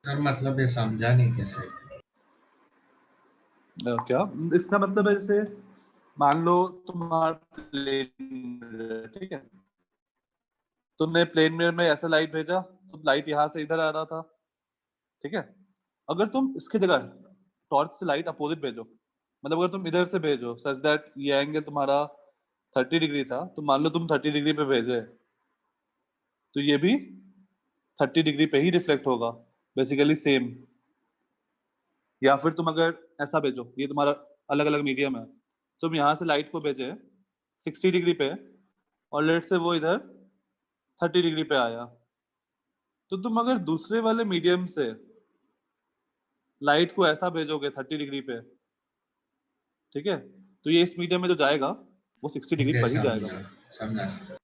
Speaker 2: सर मतलब ये समझा नहीं कैसे।
Speaker 1: क्या इसका मतलब है, जैसे मान लो तुम्हारा प्लेन, ठीक है, तुमने प्लेन मिरर में ऐसा लाइट भेजा तो लाइट यहाँ से इधर आ रहा था, ठीक है। अगर तुम इसकी जगह टॉर्च से लाइट अपोजिट भेजो, मतलब अगर तुम इधर से भेजो सच दैट ये एंगल तुम्हारा 30 डिग्री था, तो मान लो तुम 30 डिग्री पे भेजे तो ये भी 30 डिग्री पे ही रिफ्लेक्ट होगा, बेसिकली सेम। या फिर तुम अगर ऐसा भेजो, ये तुम्हारा अलग अलग मीडियम है, तुम यहाँ से लाइट को भेजे 60 डिग्री पे और लेट से वो इधर 30 डिग्री पे आया, तो तुम अगर दूसरे वाले मीडियम से लाइट को ऐसा भेजोगे 30 डिग्री पे, ठीक है, तो ये इस मीडियम में जो जाएगा वो 60 डिग्री पर ही जाएगा।
Speaker 2: समझा सर।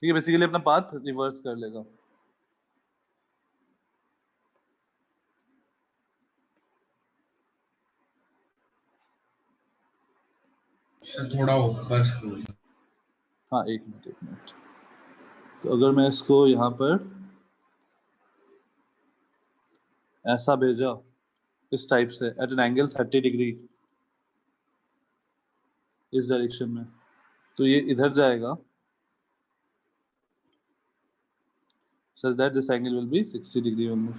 Speaker 1: ठीक है, बेसिकली अपना पाथ रिवर्स कर लेगा।
Speaker 2: सर थोड़ा ऊपर स्कूल।
Speaker 1: हाँ एक मिनट। तो अगर मैं इसको यहाँ पर ऐसा भेजा इस टाइप से एट एन एंगल 30 डिग्री इस डायरेक्शन में, तो ये इधर जाएगा such that this angle will be 60 degree only.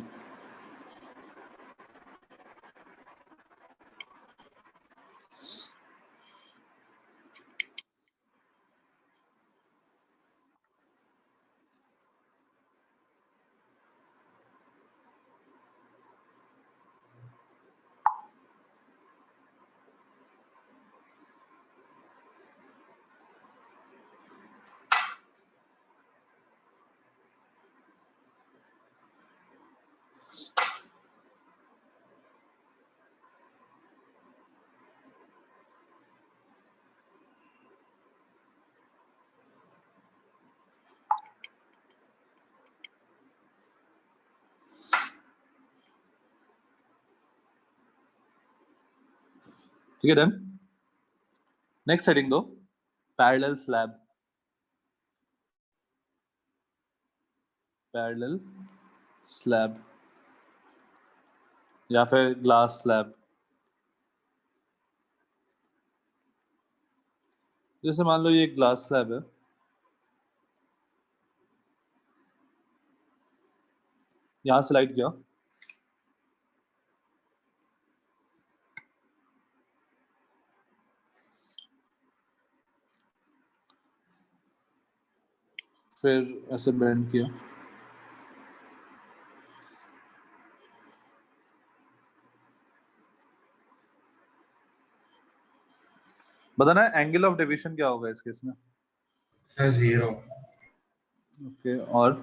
Speaker 1: ठीक है, डन। नेक्स्ट हेडिंग दो, पैरेलल स्लैब। पैरेलल स्लैब या फिर ग्लास स्लैब। जैसे मान लो ये ग्लास स्लैब है, यहां स्लाइड किया, फिर ऐसे बेंड किया, बताना एंगल ऑफ डेविएशन क्या होगा इस केस में।
Speaker 2: सर 0।
Speaker 1: ओके, और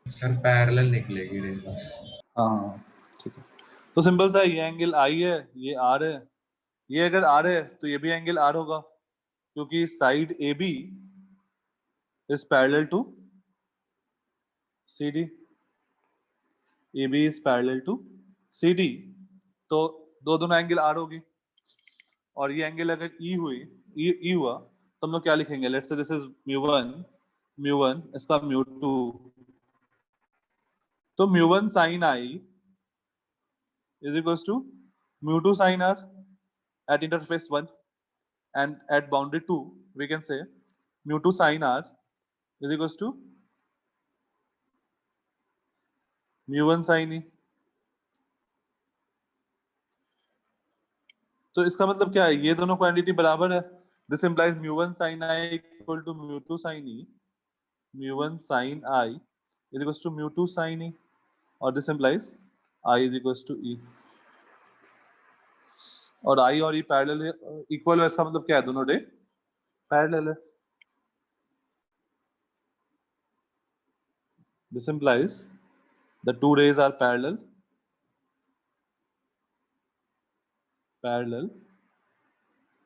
Speaker 2: सर पैरेलल निकलेगी रे बस।
Speaker 1: हाँ ठीक है, तो सिंपल सा ये एंगल आई है, ये आर है, ये अगर आर है तो ये भी एंगल आर होगा, क्योंकि side A B is parallel to C D, A B is parallel to C D, तो दोनों एंगल आर होगी। और ये एंगल अगर ई हुई, ई हुआ, तो हम लोग क्या लिखेंगे, लेट्स से दिस इज म्यू1, इसका म्यू2, तो mu one sine I is equals to mu two sine R at interface 1, and at boundary 2 we can say mu2 sin r is equals to mu1 sin e। तो इसका मतलब क्या है, ये दोनों क्वांटिटी बराबर है, this implies mu1 sin i equal to mu2 sin e, mu1 sin i is equals to mu2 sin e, और this implies i is equals to e, और i और e पैरेलल इक्वल है, इसका मतलब क्या है, दोनों रे पैरेलल है। This implies the two rays are parallel,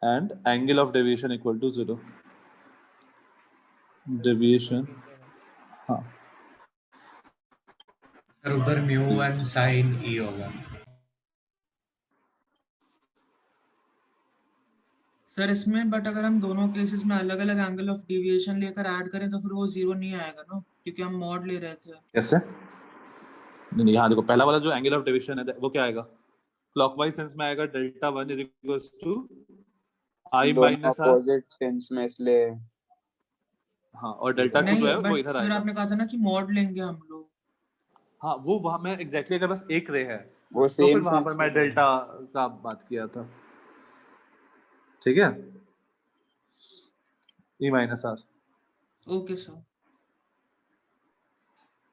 Speaker 1: and angle of deviation equal to 0. Deviation, हाँ
Speaker 2: सर उधर mu1 sin e होगा।
Speaker 7: सर इसमें बट अगर हम दोनों केसेस में अलग अलग एंगल ऑफ डेविएशन लेकर ऐड करें तो फिर वो 0 नहीं आएगा ना, क्योंकि हम मॉड ले रहे थे।
Speaker 1: कैसे? नहीं, यहाँ देखो पहला वाला जो एंगल ऑफ डेविएशन है वो क्या आएगा, क्लॉकवाइज सेंस में आएगा delta 1 is equals to I minus R,
Speaker 8: opposite sense में, इसलिए
Speaker 1: हाँ, और डेल्टा 2
Speaker 7: नहीं
Speaker 1: जो है वो
Speaker 7: बट
Speaker 1: इधर
Speaker 7: सर
Speaker 1: आएगा।
Speaker 7: आपने कहा था ना कि मॉड लेंगे हम लोग।
Speaker 1: हाँ वो वहां में एग्जैक्टली अगर बस एक रे है
Speaker 8: वो
Speaker 1: तो
Speaker 8: सेम
Speaker 1: फिर वहां पर मैं डेल्टा का बात किया था, ठीक है, ई माइनस आर,
Speaker 7: ओके सर।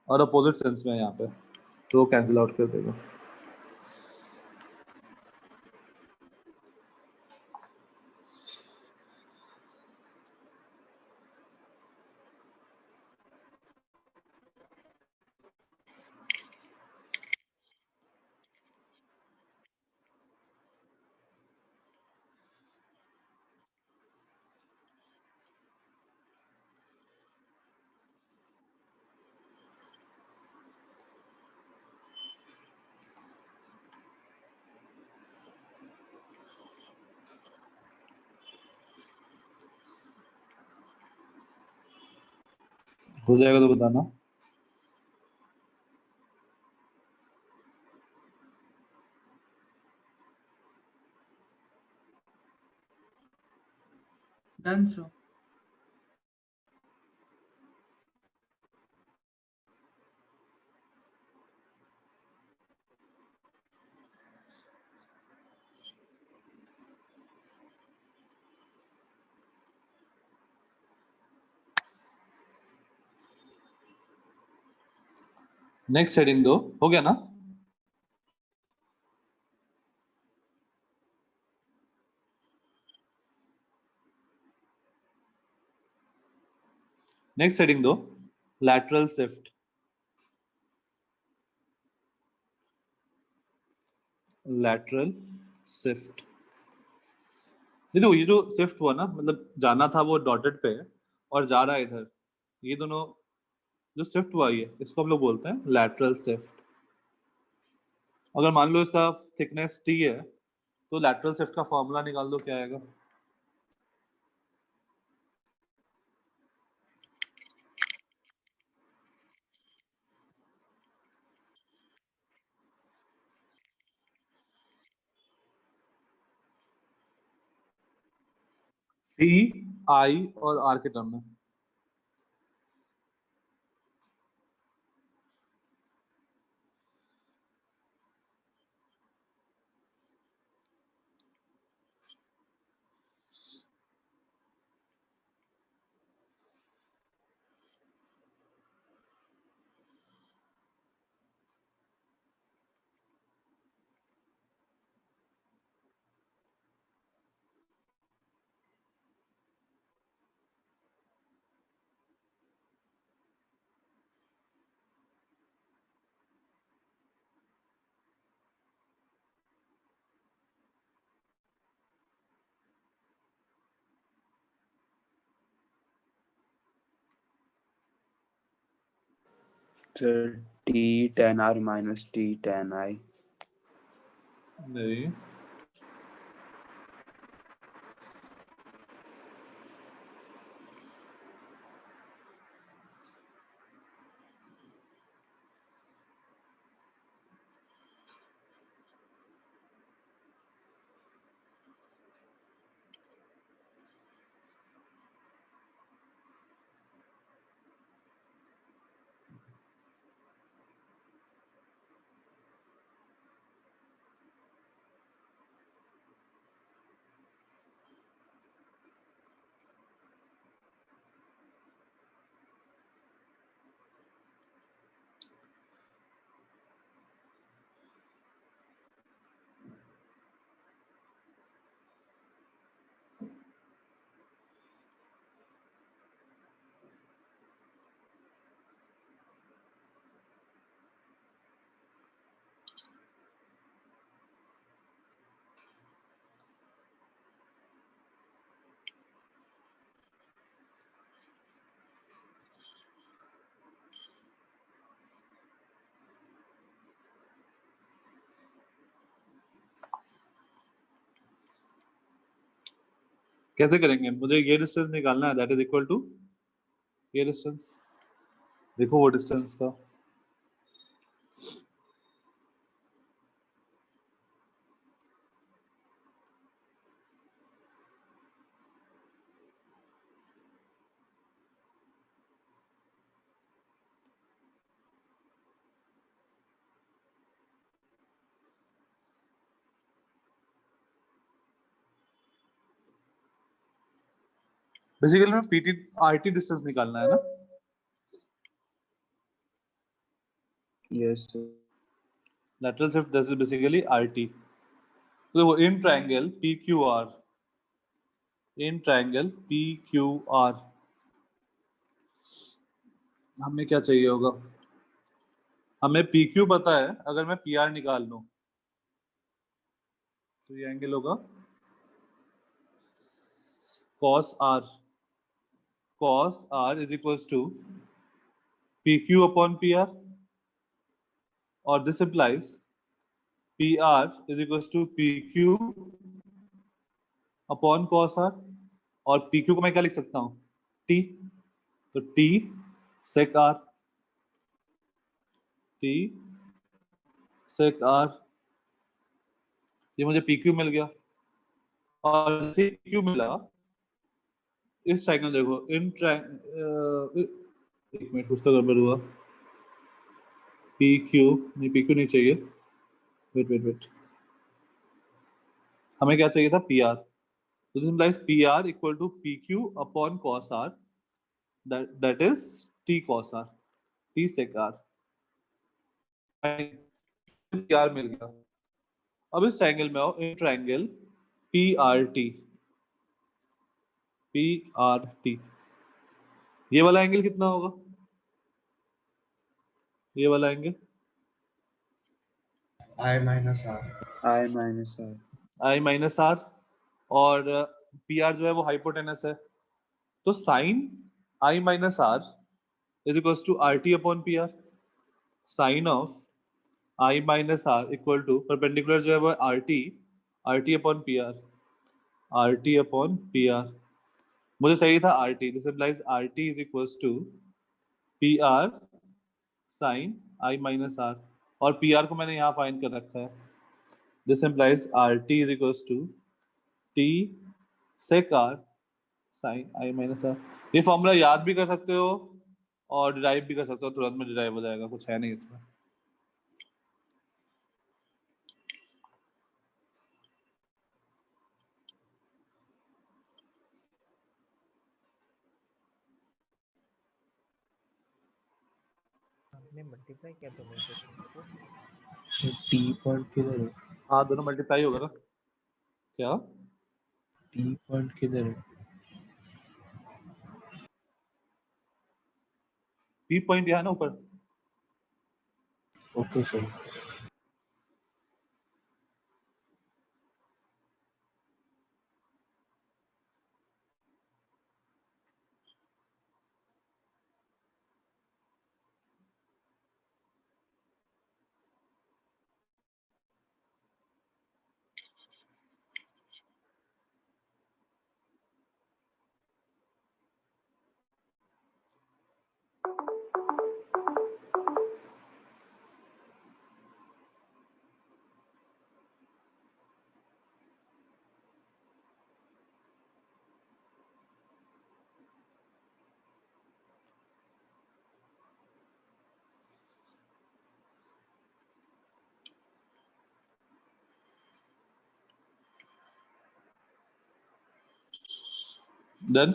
Speaker 1: और अपोजिट सेंस में यहाँ पे तो कैंसिल आउट कर देगा। हो जाएगा तो बताना।
Speaker 7: Done sir.
Speaker 1: नेक्स्ट हेडिंग दो, हो गया ना? नेक्स्ट हेडिंग दो, लैटरल शिफ्ट। लैटरल शिफ्ट, देखो ये जो शिफ्ट हुआ ना, मतलब जाना था वो डॉटेड पे और जा रहा है इधर, ये दोनों जो शिफ्ट हुआ है इसको हम लोग बोलते हैं लैटरल शिफ्ट। अगर मान लो इसका थिकनेस t है तो लैटरल शिफ्ट का फॉर्मूला निकाल दो, क्या आएगा? t i और r के टर्म में।
Speaker 8: So T tan R minus T tan I.
Speaker 1: नहीं, कैसे करेंगे? मुझे ये डिस्टेंस निकालना है, दैट इज इक्वल टू ये डिस्टेंस। देखो वो डिस्टेंस का बेसिकली में पीटी आरटी डिस्टेंस निकालना है ना।
Speaker 8: Yes, sir.
Speaker 1: lateral shift, that is basically RT. So in triangle PQR, in triangle PQR हमें क्या चाहिए होगा? हमें PQ पता है, अगर मैं PR निकाल लूं तो ये एंगल होगा cos R. cos R is equals to PQ upon PR, और this implies PR is equals to PQ upon cos R, और PQ को मैं क्या लिख सकता हूँ? T, तो T sec R, T sec R, ये मुझे PQ मिल गया। और से PQ मिला, इस ट्रायंगल देखो, इन एक मिनट कुछ तो गड़बड़ हुआ। PQ नहीं चाहिए, वेट हमें क्या चाहिए था? PR। So this implies PR equal to PQ upon cos R, that is T cos R, T sec R। PR मिल गया। अब इस ट्रायंगल में आओ, इन ट्रायंगल PRT, ये वाला एंगल कितना होगा? ये वाला angle
Speaker 2: I minus R.
Speaker 8: I minus R.
Speaker 1: I minus R, और PR जो है वो हाइपोटेनस है, तो sine I minus R is equals to RT upon PR। Sine of I minus R equal to perpendicular जो है वो RT अपॉन पी आर। मुझे चाहिए था RT, this implies RT is equals to PR sine I minus R, और PR को मैंने यहाँ फाइंड कर रखा है। This implies RT is equals to T sec R sine I minus R. ये फॉर्मूला याद भी कर सकते हो और डिराइव भी कर सकते हो, तुरंत में डिराइव हो जाएगा, कुछ है नहीं इसमें।
Speaker 6: आपने मल्टीप्लाई किया दोनों इक्वेशन को?
Speaker 9: टी पॉइंट किधर है?
Speaker 1: हाँ दोनों मल्टीप्लाई होगा ना। क्या
Speaker 9: टी पॉइंट किधर है?
Speaker 1: P पॉइंट यहाँ ना ऊपर।
Speaker 9: Okay sir.
Speaker 1: Then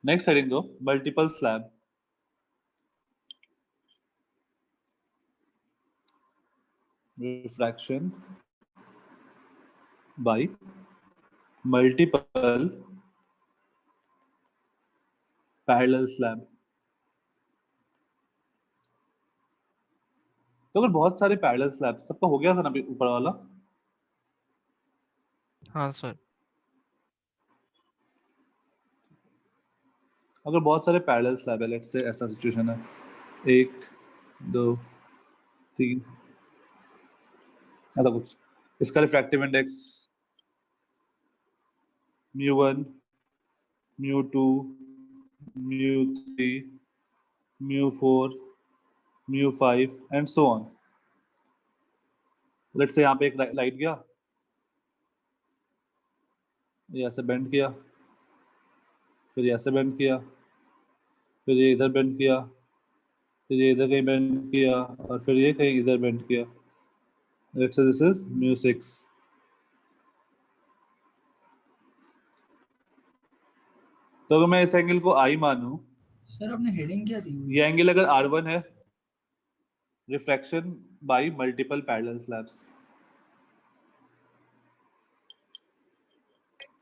Speaker 1: next heading दो, multiple slab। Refraction by multiple parallel slab। तो अगर बहुत सारे पैरेलल स्लैब, सबका हो गया था ना अभी ऊपर वाला?
Speaker 6: हाँ सर।
Speaker 1: अगर बहुत सारे पैरेलल स्लैब है, लेट्स से ऐसा सिचुएशन है, 1 2 3 ऐसा कुछ, इसका refractive index μ1 μ2 μ3 μ4 μ5 and so on. Let's say यहाँ पे एक लाइट गया, ये ऐसे बेंड किया, फिर ये ऐसे बेंड किया, फिर ये इधर बेंड किया, फिर ये इधर कहीं बेंड किया, और फिर ये कहीं इधर बेंड किया। Let's say this is μ6। तो अगर मैं इस एंगल को I मानूं,
Speaker 3: सर आपने हेडिंग क्या दी हुई
Speaker 1: ये एंगल अगर R1 है, refraction bye multiple parallel slabs.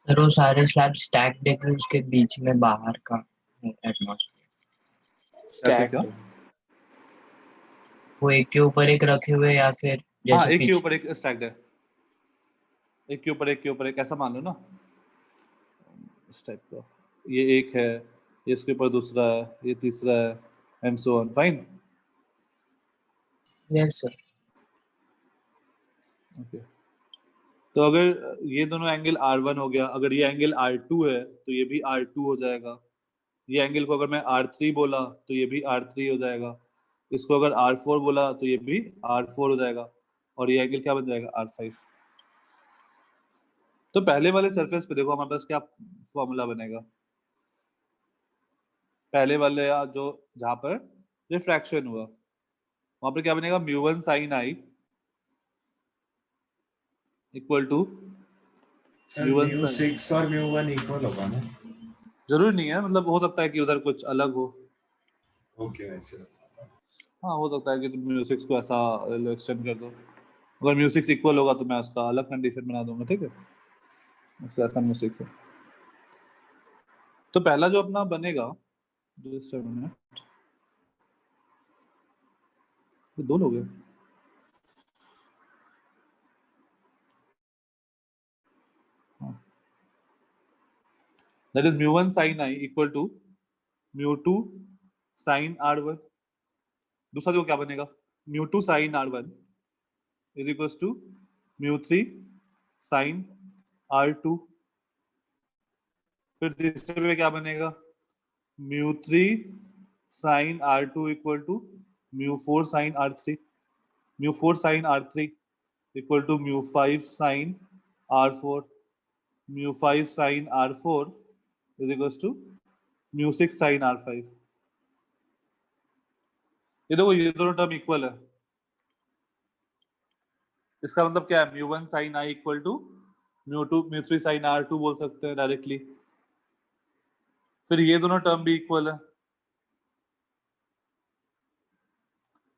Speaker 10: Sir वो सारे स्लैब स्टैक देख उसके बीच में बाहर का एटमॉस्फेयर
Speaker 1: स्टैक क्या?
Speaker 10: वो एक के ऊपर एक रखे हुए या फिर
Speaker 1: हाँ
Speaker 10: जैसे
Speaker 1: एक के
Speaker 10: पीछे
Speaker 1: ऊपर एक स्टैक्ड है, एक के ऊपर एक ऐसा मान लो ना, इस टाइप का। ये एक है, ये इसके ऊपर दूसरा है, ये तीसरा है, and so on. Fine.
Speaker 10: Yes sir.
Speaker 1: Okay, तो अगर ये दोनों एंगल R1 हो गया, अगर ये एंगल R2 है तो ये भी R2 हो जाएगा। ये एंगल को अगर मैं R3 बोला तो ये भी R3 हो जाएगा। इसको अगर R4 बोला तो ये भी R4 हो जाएगा, और ये एंगल क्या बन जाएगा? R5। तो पहले वाले सरफेस पे देखो हमारे पास क्या फॉर्मूला बनेगा। पहले वाले जो जहां पर रिफ्रैक्शन हुआ, वहां पर क्या बनेगा? μ1 sin I इक्वल टू
Speaker 2: μ6 और μ1 इक्वल होगा ना?
Speaker 1: जरूरी नहीं है, मतलब हो सकता है कि उधर कुछ अलग हो।
Speaker 2: ओके वैसे
Speaker 1: हाँ हो सकता है कि तुम μ6 को ऐसा एक्सटेंड कर दो। अगर μ6 इक्वल होगा तो मैं उसका अलग कंडीशन बना दूंगा, ठीक है? ऐसा μ6 है। तो पहला जो अपना बनेगा, जस्ट अ मिनट, ये दो लोग हैं। That is μ1 sin I equal to μ2 sin R1। दूसरा जो क्या बनेगा? mu2 sin r1 is equals to mu3 sin r2। फिर तीसरे पे क्या बनेगा, mu3 sin r2 equal to mu4 sin r3, mu4 sin r3 equal to mu5 sin r4, mu5 sin r4 is equals to mu6 sin r5। ये देखो ये दोनों टर्म इक्वल है, इसका मतलब क्या है, mu1 sin i equal to mu2 mu3 sin r2 बोल सकते हैं डायरेक्टली। फिर ये दोनों टर्म भी इक्वल है,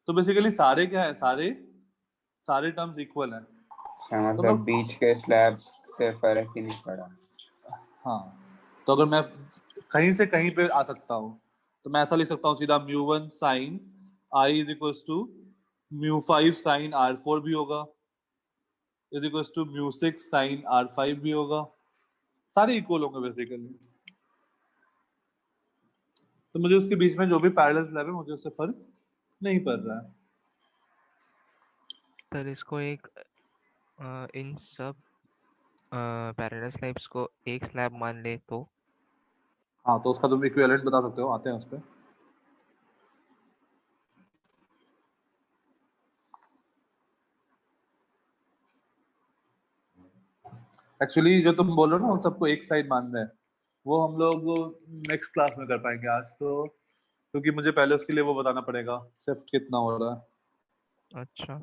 Speaker 1: तो बेसिकली सारे क्या है, सारे टर्म्स इक्वल हैं।
Speaker 8: अच्छा, मतलब बीच के स्लैब से फर्क ही नहीं पड़ा।
Speaker 1: हाँ, तो अगर मैं कहीं से कहीं पे आ सकता हूँ तो मैं ऐसा लिख सकता हूँ सीधा mu1 sin i is equals to mu5 sin r4 भी होगा, is equals to mu6 sin r5 भी होगा, सारे इक्वल होंगे बेसिकली। तो मुझे उसके बीच में जो भी पैरेलल स्लैब है मुझे उससे फर्क नहीं पड़ रहा है।
Speaker 6: सर इसको एक इन सब पैरेलल स्लैब्स को एक स्लैब मान ले तो?
Speaker 1: हाँ, तो उसका तुम इक्विवेलेंट बता सकते हो, आते हैं उस पे। एक्चुअली जो तुम बोल रहे हो ना उन सबको एक साइड मान रहे हैं, वो हम लोग नेक्स्ट क्लास में कर पाएंगे आज तो, क्योंकि मुझे पहले उसके लिए वो बताना पड़ेगा शिफ्ट कितना हो रहा है।
Speaker 6: अच्छा,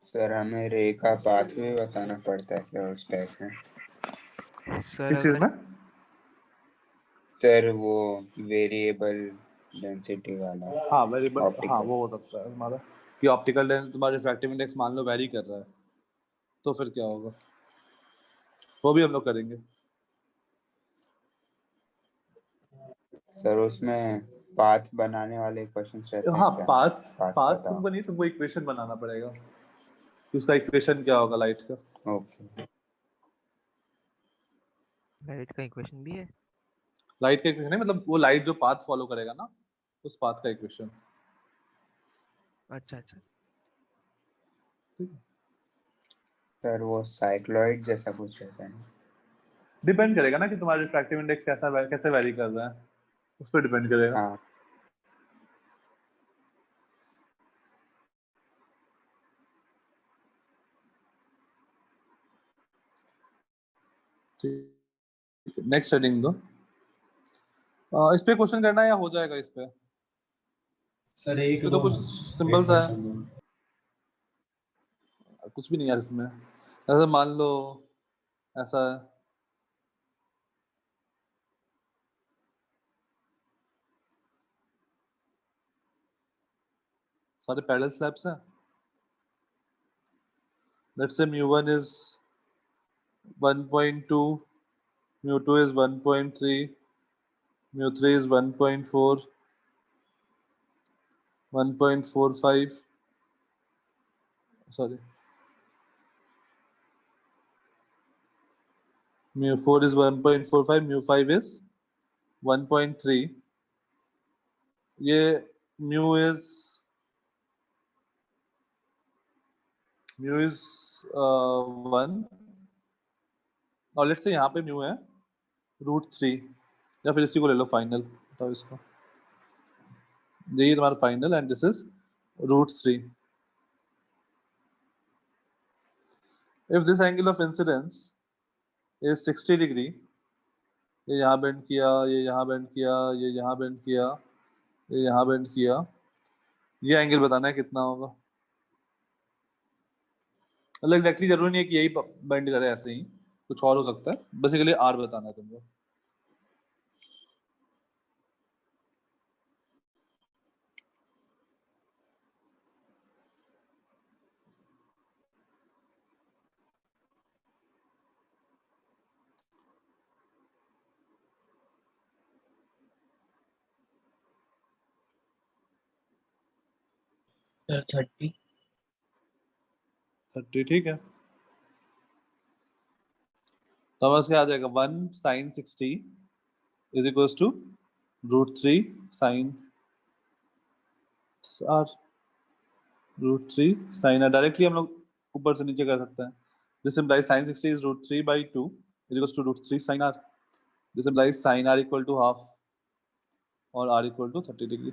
Speaker 8: सर हमें रे का पाथ भी बताना पड़ता है क्या उस टाइप में?
Speaker 6: सर
Speaker 1: किस चीज
Speaker 6: अगर
Speaker 1: में?
Speaker 8: सर वो वेरिएबल डेंसिटी वाला।
Speaker 1: हाँ वेरिएबल,
Speaker 8: Optical।
Speaker 1: हाँ वो हो सकता है तुम्हारा कि ऑप्टिकल लेंस तुम्हारा रिफ्रैक्टिव इंडेक्स मान लो वेरी कर रहा है, तो फिर क्या होगा, वो भी हम लोग करेंगे।
Speaker 8: सर उसमें पाथ बनाने वाले क्वेश्चंस रहते हैं
Speaker 1: हाँ,
Speaker 8: क्या?
Speaker 1: पाथ
Speaker 8: बताओ।
Speaker 1: तुमको नहीं, तुमको इक्वेशन बनाना पड़ेगा कि उसका इक्वेशन क्या होगा लाइट का।
Speaker 8: ओके।
Speaker 6: लाइट का इक्वेशन भी है?
Speaker 1: लाइट का इक्वेशन है, मतलब वो लाइट जो पाथ फॉलो करेगा ना, उस पाथ का इक्वेशन।
Speaker 6: अच्छा अच्छा,
Speaker 8: सर वो साइक्लॉइड जैसा कुछ रहता है।
Speaker 1: डिपेंड करेगा ना कि तुम्हारा रिफ्रैक्टिव इंडेक्स कैसे वेरी कर रहा है, उस पर डिपेंड करेगा।
Speaker 8: हाँ।
Speaker 1: नेक्स्ट हेडिंग दो। इस पे क्वेश्चन करना है या हो जाएगा इस पे?
Speaker 2: सर एक
Speaker 1: इसमें
Speaker 2: दो
Speaker 1: तो कुछ सिंबल्स है,
Speaker 2: क्वेश्चन दो।
Speaker 1: कुछ भी नहीं यार इसमें। ऐसा मान लो ऐसा है, सारे पैरेलल स्लैब्स हैं। Let's say mu1 is 1.2, mu2 is 1.3, mu3 is 1.4, 1.45, sorry, mu4 is 1.45, mu5 is 1.3, ये mu is 1, और लेट्स से यहाँ पे mu है √3, या फिर इसी को ले लो फाइनल, बताओ इसको, यही तुम्हारा final and this is √3। If this angle of incidence is 60 degree, ये यहाँ बेंड किया, ये यहाँ बेंड किया, ये यहाँ बेंड किया, ये यहाँ बेंड किया, ये एंगल बताना है कितना होगा। मतलब एग्जैक्टली जरूरी नहीं है कि यही बेंड करे, ऐसे ही कुछ और हो सकता है, बेसिकली आर बताना है तुमको।
Speaker 10: सर 30।
Speaker 1: 30, ठीक है। तो बस क्या आ जाएगा, 1 sin 60 is equals to √3 sin r, √3 sin r। Directly हम लोग ऊपर से नीचे कर सकते हैं। This implies sin 60 is √3/2 is equals to √3 sin r। This implies sin r equal to half और r equal to 30 degree.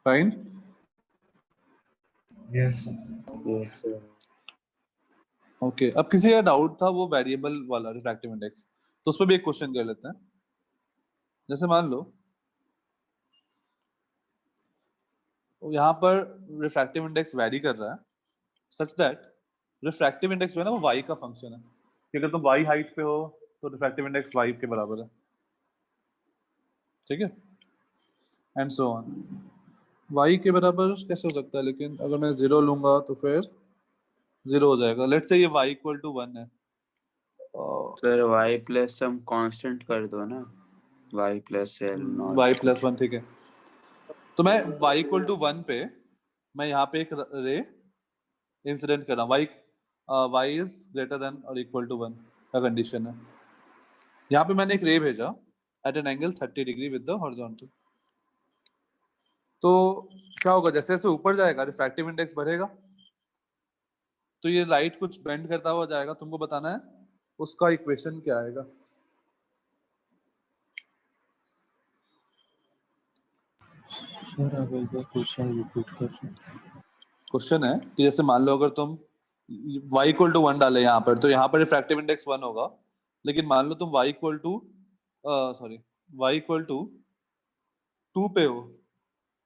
Speaker 1: Fine.
Speaker 2: Yes
Speaker 1: okay, अब किसी का डाउट था वो वेरिएबल वाला रिफ्रैक्टिव इंडेक्स, तो उस पर भी एक क्वेश्चन कर लेते हैं। जैसे मान लो यहाँ पर रिफ्रैक्टिव इंडेक्स वैरी कर रहा है सच दैट रिफ्रैक्टिव इंडेक्स जो है ना वो y का फंक्शन है कि अगर तुम y हाइट पे हो तो रिफ्रैक्टिव इंडेक्स y के बराबर है, ठीक है, एंड सो ऑन। y के बराबर कैसे हो सकता है, लेकिन अगर मैं 0 लूंगा तो फिर 0 हो जाएगा। लेट्स से ये y इक्वल टू 1 है।
Speaker 8: Sir y plus some constant कर दो ना, y plus l not
Speaker 1: y plus 1, ठीक है। तो मैं y इक्वल टू 1 पे मैं यहाँ पे एक रे इंसिडेंट कर रहा हूँ, y इज ग्रेटर देन और इक्वल टू 1 का कंडीशन है। यहाँ पे मैंने एक रे भेजा at an angle 30 degree with the horizontal. तो क्या होगा, जैसे जैसे ऊपर जाएगा रिफ्रैक्टिव इंडेक्स बढ़ेगा, तो ये लाइट कुछ बेंड करता हुआ जाएगा। तुमको बताना है उसका इक्वेशन क्या आएगा।
Speaker 9: सर आप एक बार क्वेश्चन रिपीट कर सकते हैं?
Speaker 1: क्वेश्चन है कि जैसे मान लो अगर तुम y इक्वल टू 1 डाले यहाँ पर, तो यहाँ पर रिफ्रैक्टिव इंडेक्स 1 होगा। लेकिन मान लो तुम y equal to y equal to 2 पे हो,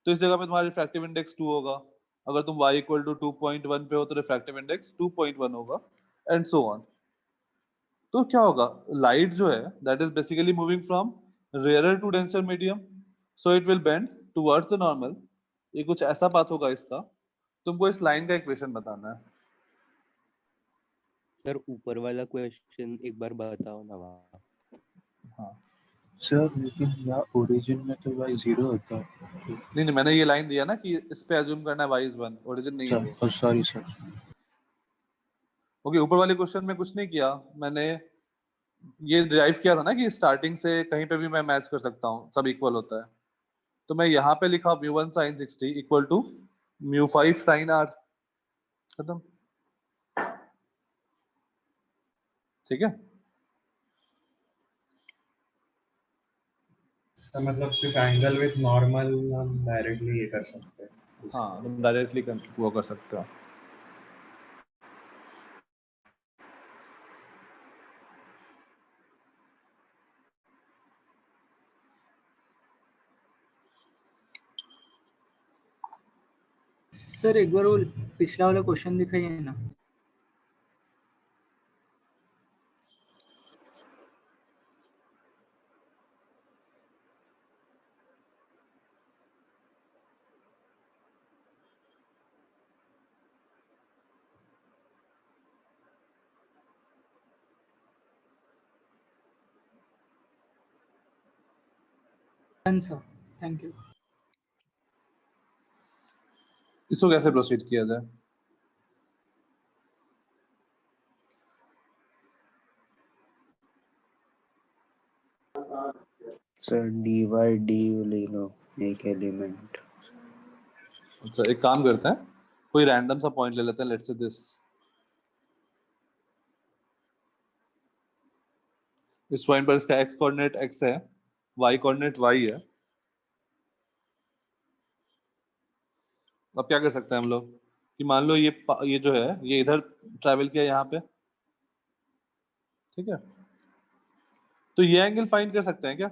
Speaker 1: तो इस जगह पे तुम्हारा रिफ्रैक्टिव इंडेक्स 2 होगा। अगर तुम y इक्वल टू 2.1 पे हो तो रिफ्रैक्टिव इंडेक्स 2.1 होगा, एंड सो ऑन। तो क्या होगा, लाइट जो है that is basically moving from rarer to denser medium, so it will bend towards the normal. ये कुछ ऐसा पाथ होगा इसका। तुमको इस लाइन का इक्वेशन बताना है।
Speaker 11: सर ऊपर वाला क्वेश्चन एक बार बताओ ना वहाँ।
Speaker 1: हाँ
Speaker 9: सर लेकिन यहाँ ओरिजिन में तो y 0 होता है।
Speaker 1: नहीं, मैंने ये लाइन दिया ना कि इस पे अज्यूम करना है y इज 1, ओरिजिन नहीं है वो।
Speaker 9: Sorry sir.
Speaker 1: ओके, ऊपर वाले क्वेश्चन में कुछ नहीं किया मैंने, ये डिराइव किया था ना कि स्टार्टिंग से कहीं पे भी मैं मैच कर सकता हूँ, सब इक्वल होता है। तो मैं यहाँ पे लिखा μ1 sin 60 equal to μ5 sin r, खत्म, ठीक है।
Speaker 2: इसका मतलब सिर्फ एंगल विद नॉर्मल हम डायरेक्टली ये कर सकते हैं।
Speaker 1: हाँ, तुम डायरेक्टली वो कर सकते हो।
Speaker 3: सर एक बार वो पिछला वाला क्वेश्चन दिखाइए ना। Sir thank you.
Speaker 1: इसको कैसे प्रोसीड किया जाए?
Speaker 8: सर dy du ले लो एक एलिमेंट।
Speaker 1: अच्छा, एक काम करते हैं, कोई रैंडम सा पॉइंट ले लेते हैं, लेट्स से दिस। इस पॉइंट पर इसका x कोऑर्डिनेट x है, y कोऑर्डिनेट y है। अब क्या कर सकते हैं हम लोग कि मान लो ये जो है ये इधर ट्रैवल किया यहाँ पे, ठीक है, तो ये एंगल फाइंड कर सकते हैं क्या?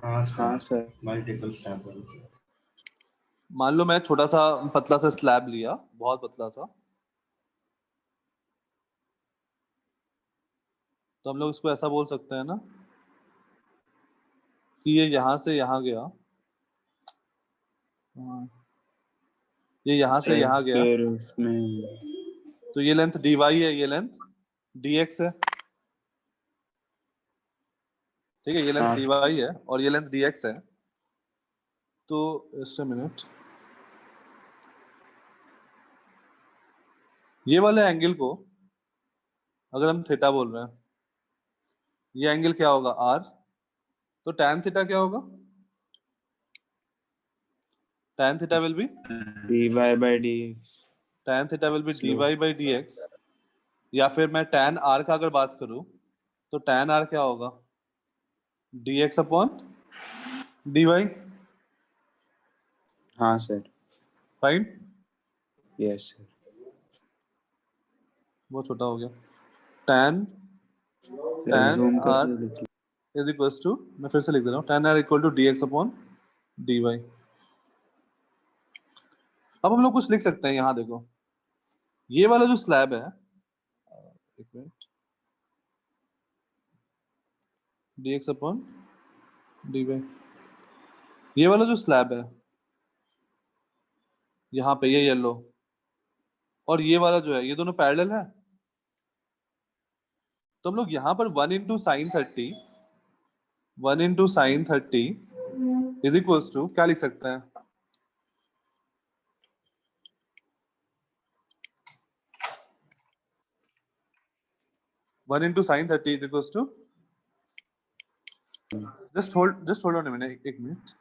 Speaker 2: हाँ सर, मल्टीपल स्लैब।
Speaker 1: मान लो मैं छोटा सा पतला सा स्लैब लिया, बहुत पतला सा, तो हम लोग इसको ऐसा बोल सकते हैं ना कि ये यहाँ से यहाँ गया, ये यहाँ से यहाँ गया,
Speaker 8: फिर उसमें
Speaker 1: तो ये लेंथ dy है, ये लेंथ dx है, ठीक है, ये लेंथ
Speaker 8: हाँ
Speaker 1: dy है और ये लेंथ dx है। तो just a minute, ये वाले एंगल को अगर हम थीटा बोल रहे हैं, ये एंगल क्या होगा r, तो tan थीटा क्या होगा, tan theta will be
Speaker 8: dy by dx।
Speaker 1: tan theta will be dy
Speaker 8: Slow।
Speaker 1: by dx, या फिर मैं tan r का अगर बात करूं तो tan r क्या होगा, dx अपॉन dy,
Speaker 8: हाँ सर।
Speaker 1: फाइन।
Speaker 8: Yes sir.
Speaker 1: बहुत छोटा हो गया, tan
Speaker 8: जूम
Speaker 1: r
Speaker 8: करके लिख लो।
Speaker 1: इज इक्वल टू, मैं फिर से लिख दे रहा हूँ, tan r equal to dx upon dy। अब हम लोग कुछ लिख सकते हैं, यहाँ देखो, ये वाला जो स्लैब है, एक मिनट, dx अपॉन dy, ये वाला जो स्लैब है यहाँ पे, ये येलो, और ये वाला जो है, ये दोनों पैरेलल है। तो हम लोग यहाँ पर 1 into sine 30, 1 into sine 30 is equals to क्या लिख सकते हैं, one into sine 30 is equals to, just hold on a minute, एक मिनट।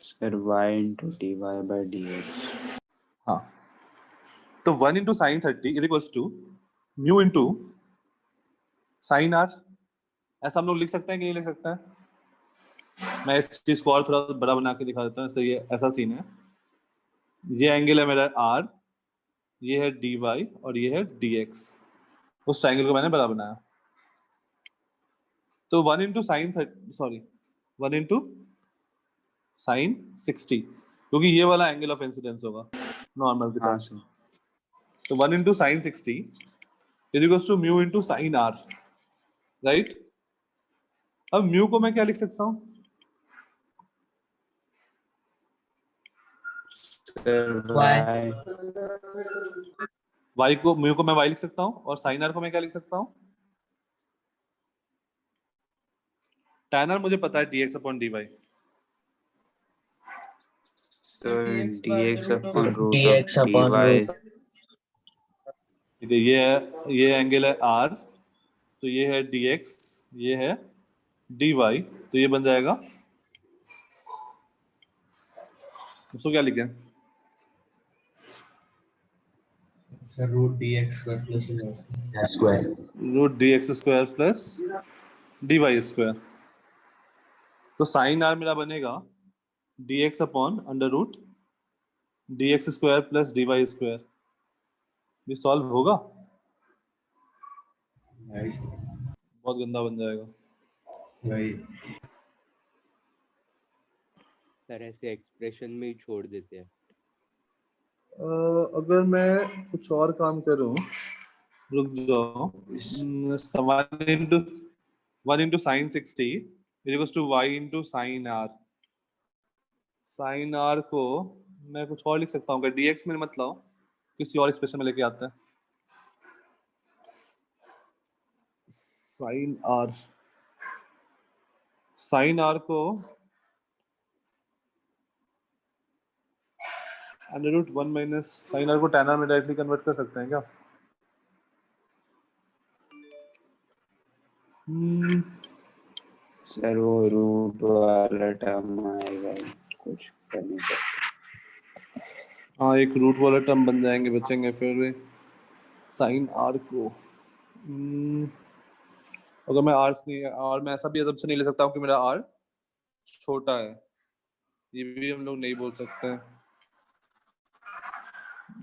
Speaker 8: Sir y into dy by dx।
Speaker 1: हाँ, तो 1 into sine 30 is equals to mu into sine r, ऐसा हम लोग लिख सकते हैं कि नहीं लिख सकते हैं। मैं इस चीज को और थोड़ा बड़ा बना के दिखा देता हूँ। सही है, ऐसा सीन है, ये एंगल है मेरा r, ये है dy और ये है dx, उस ट्रायंगल को मैंने बड़ा बनाया। तो 1 इंटू साइन 1 इंटू साइन 60, क्योंकि ये वाला एंगल ऑफ इंसिडेंस होगा नॉर्मल के
Speaker 8: हाँ
Speaker 1: साथ।
Speaker 8: सर।
Speaker 1: तो 1 into sine 60 is equals to mu into sine r, right. अब म्यू को मैं क्या लिख सकता हूँ,
Speaker 8: सर
Speaker 1: y को, म्यू को मैं y लिख सकता हूँ, और साइन r को मैं क्या लिख सकता हूँ, tan r मुझे पता है dx अपॉन dy,
Speaker 8: तो dx upon root
Speaker 10: dx
Speaker 8: of
Speaker 10: upon
Speaker 8: dy।
Speaker 10: root।
Speaker 1: ठीक है, ये एंगल है r, तो ये है dx, ये है dy, तो ये बन जाएगा, उसको क्या लिखें,
Speaker 2: sir root dx square plus y square.
Speaker 1: Root dx square plus dy square. तो साइन r मेरा बनेगा dx upon under root dx square plus dy square. ये सॉल्व होगा,
Speaker 2: नाइस
Speaker 1: बहुत गंदा बन जाएगा।
Speaker 2: भाई।
Speaker 11: सर ऐसे एक्सप्रेशन में ही छोड़ देते हैं।
Speaker 1: अगर मैं कुछ और काम करूं, रुक जाओ, 1 into sine 60 equals to y into sine r। Sine r को मैं कुछ और लिख सकता हूँ, dx में मत लाओ, किसी और एक्सप्रेशन में लेके आता है। साइन r को under root 1 minus sine r को tan r में डायरेक्टली कन्वर्ट कर सकते हैं क्या?
Speaker 8: सर वो रूट वाला टर्म आएगा, कुछ कर नहीं सकते।
Speaker 1: हाँ, एक रूट वाला टर्म बन जाएंगे, बचेंगे फिर साइन r को। अगर मैं r में ऐसा भी assumption नहीं ले सकता हूँ कि मेरा r छोटा है, ये भी हम लोग नहीं बोल सकते हैं।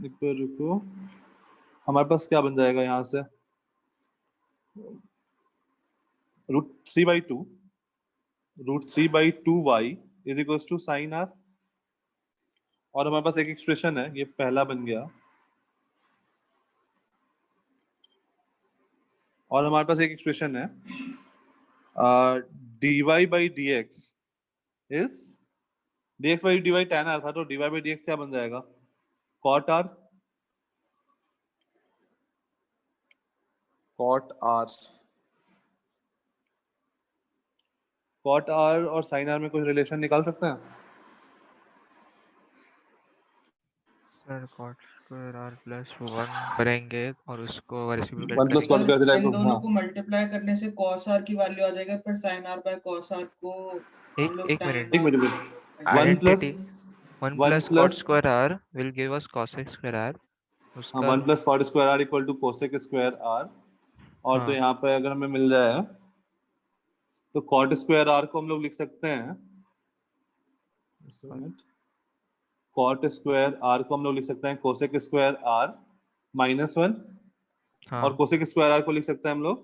Speaker 1: एक बार रुको, हमारे पास क्या बन जाएगा यहाँ से, root 3/2 y is equals to sine r, और हमारे पास एक एक्सप्रेशन है, ये पहला बन गया, और हमारे पास एक एक्सप्रेशन है dy by dx is dx by dy tan r था, तो dy by dx क्या बन जाएगा? cot r और sin r में कुछ रिलेशन निकाल सकते हैं?
Speaker 6: Sir cot square r plus 1 करेंगे और उसको रेसिप्रोकेट
Speaker 1: 1 plus cot
Speaker 6: करेंगे।
Speaker 1: का
Speaker 7: इन दोनों
Speaker 1: हाँ
Speaker 7: को मल्टीप्लाई करने से cos r की वैल्यू आ जाएगा, फिर sin r by cos r को हम लोग
Speaker 6: एक
Speaker 7: tan
Speaker 6: मिनट,
Speaker 1: एक
Speaker 7: r
Speaker 1: minute 1 plus
Speaker 6: identity 1 plus cot square r will give us cosec square r।
Speaker 1: हाँ,
Speaker 6: उसका
Speaker 1: 1 plus cot square r equal to cosec square r। और तो
Speaker 6: हाँ
Speaker 1: यहाँ पे अगर हमें मिल जाए तो cot square r को हम लोग लिख सकते हैं, cot square r को हम लोग लिख सकते हैं cosec square r minus 1,
Speaker 6: हाँ
Speaker 1: और cosec square r को लिख सकते हैं हम लोग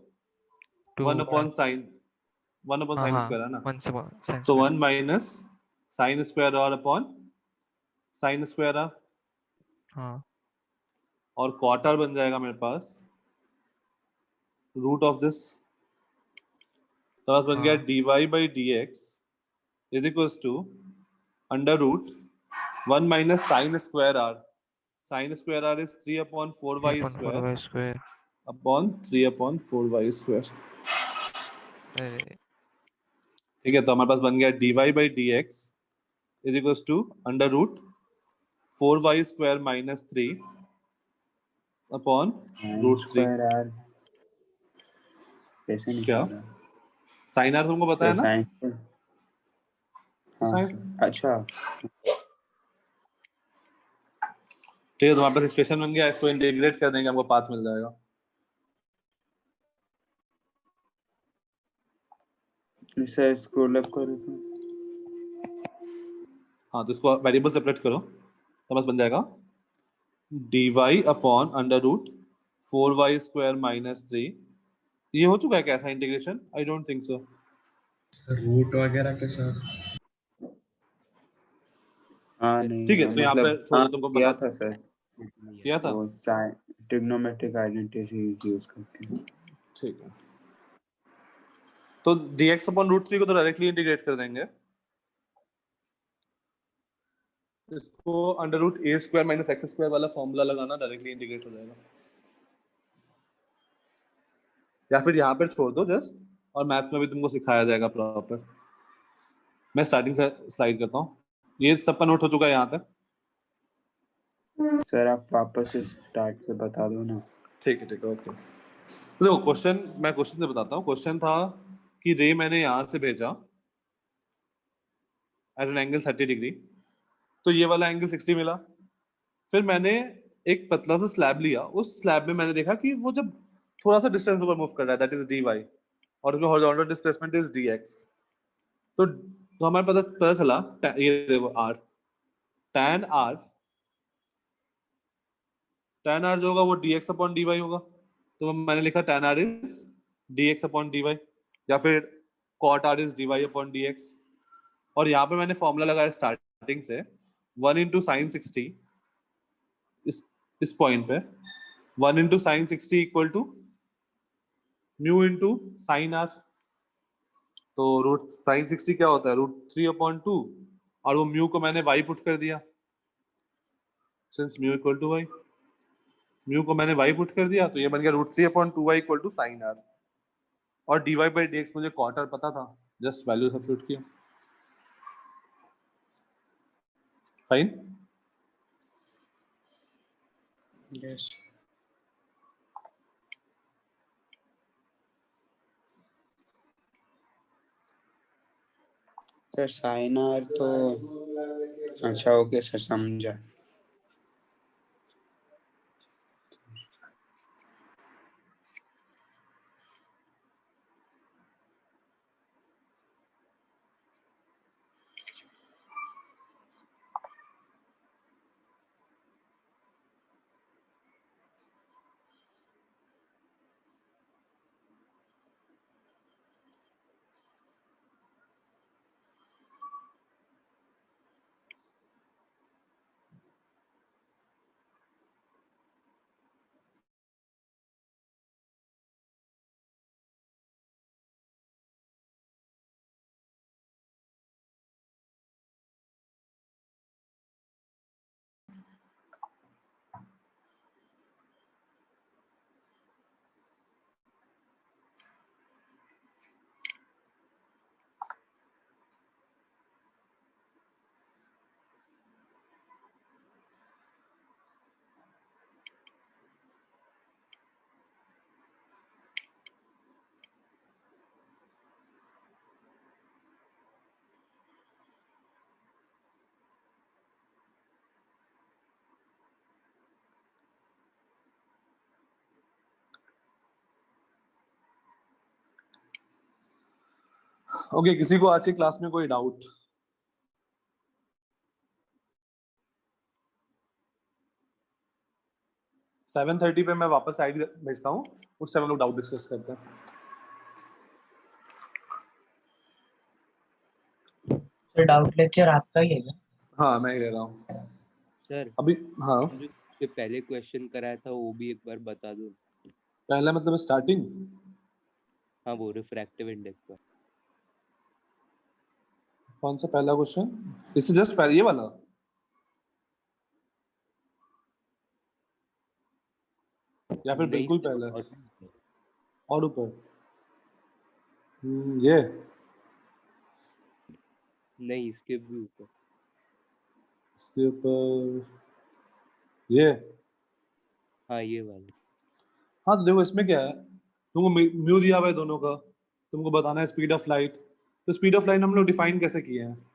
Speaker 6: 2
Speaker 1: 1 upon sin
Speaker 6: हाँ
Speaker 1: square है ना,
Speaker 6: 1 से sin
Speaker 1: तो
Speaker 6: square
Speaker 1: 1 minus sin square r upon sin square r,
Speaker 6: हाँ
Speaker 1: और cot r बन जाएगा मेरे पास रूट ऑफ दिस, तो बस बन गया
Speaker 6: हाँ
Speaker 1: dy by dx is equals to under root 1 minus sin square r। sin square r is 3 upon 4y
Speaker 6: 3 upon
Speaker 1: square
Speaker 6: 4y square.
Speaker 1: upon 3 upon 4y square।
Speaker 6: अरे
Speaker 1: ठीक है, तो हमारे पास बन गया dy by dx is equals to under root 4y square minus 3 upon root 3।
Speaker 8: Square r कैसे
Speaker 1: क्या
Speaker 8: निकाल रहा है?
Speaker 1: sin r तुमको पता है ना?
Speaker 8: साइन हाँ
Speaker 1: sin
Speaker 8: सर, अच्छा
Speaker 1: ठीक है, तुम्हारे पास एक्सप्रेशन बन गया, इसको इंटीग्रेट कर देंगे, हमको पाथ मिल जाएगा।
Speaker 8: सर स्क्रॉल अप करो तो
Speaker 1: हाँ, तो इसको वेरिएबल सेपरेट करो, तो बस बन जाएगा dy upon under root 4y square minus 3। ये हो चुका है क्या ऐसा integration? I don't think so.
Speaker 2: Root वगैरह के साथ
Speaker 8: हाँ नहीं
Speaker 1: ठीक है,
Speaker 8: हाँ,
Speaker 1: तो यहाँ पे
Speaker 8: मतलब
Speaker 1: छोड़ो,
Speaker 8: हाँ
Speaker 1: तुमको
Speaker 8: किया
Speaker 1: पता
Speaker 8: था सर,
Speaker 1: किया था।
Speaker 8: वो साइन ट्रिग्नोमेट्रिक आइडेंटिटी यूज करके।
Speaker 1: ठीक है, तो dx अपॉन रूट 3 को तो डायरेक्टली इंटीग्रेट कर देंगे, इसको under root a square minus x square वाला फॉर्मूला लगाना, डायरेक्टली इंटीग्रेट हो जाएगा। या फिर यहाँ पर छोड़ दो जस्ट, और मैथ्स में भी तुमको सिखाया जाएगा प्रॉपर। मैं स्टार्टिंग से स्लाइड करता हूँ, ये सबका नोट हो चुका है यहाँ तक?
Speaker 8: सर आप वापस से स्टार्ट से बता दो ना।
Speaker 1: ठीक है ओके। तो देखो क्वेश्चन, मैं क्वेश्चन से बताता हूँ। क्वेश्चन था कि रे मैंने यहाँ से भेजा एट एन एंगल 30 डिग्री, तो ये वाला एंगल 60 मिला। फिर मैंने एक पतला सा स्लैब लिया, उस स्लैब में मैंने देखा कि वो जब थोड़ा सा डिस्टेंस ऊपर मूव कर रहा है, दैट इज dy, और उसमें हॉरिजॉन्टल डिस्प्लेसमेंट इज dx। तो हमारे पता चला, ये देखो r, tan r जो होगा वो dx अपॉन dy होगा, तो मैंने लिखा tan r is dx upon dy, या फिर cot r is dy upon dx। और यहाँ पे मैंने फॉर्मूला लगाया स्टार्टिंग से 1 इंटू साइन 60, इस पॉइंट पे 1 into sine 60 equal to mu into sine r। तो रूट साइन 60 क्या होता है? रूट 3 अपॉन 2, और वो म्यू को मैंने y पुट कर दिया, since mu equal to y, mu को मैंने y पुट कर दिया, तो ये बन गया root 3 upon 2y equal to sine r। और dy बाई dx मुझे cot r पता था, जस्ट वैल्यू सब्स्टिट्यूट किया, fine.
Speaker 8: Yes sir sine are तो अच्छा ओके सर समझा।
Speaker 1: ओके, किसी को आज की क्लास में कोई डाउट? सेवन 30 पे मैं वापस आईडी भेजता हूँ, उस टाइम हम लोग डाउट डिस्कस करते हैं।
Speaker 10: सर डाउट लेक्चर आपका ही है क्या?
Speaker 1: हाँ, मैं ही ले रहा हूँ
Speaker 11: सर
Speaker 1: अभी। हाँ,
Speaker 11: जो पहले क्वेश्चन कराया था वो भी एक बार बता दो।
Speaker 1: पहला मतलब स्टार्टिंग।
Speaker 11: हाँ वो रिफ्रैक्टिव इंडेक्स का।
Speaker 1: कौन सा पहला क्वेश्चन? इससे जस्ट पहले ये वाला? या फिर
Speaker 11: नहीं
Speaker 1: बिल्कुल
Speaker 11: सर,
Speaker 1: पहले और ऊपर? ये
Speaker 11: नहीं, इसके भी ऊपर।
Speaker 1: इसके ऊपर ये?
Speaker 11: हाँ ये वाला।
Speaker 1: हाँ, तो देखो इसमें क्या है, तुमको म्यू दिया हुआ है दोनों का, तुमको बताना है स्पीड ऑफ लाइट। तो स्पीड ऑफ लाइट हम लोग डिफाइन कैसे किए हैं?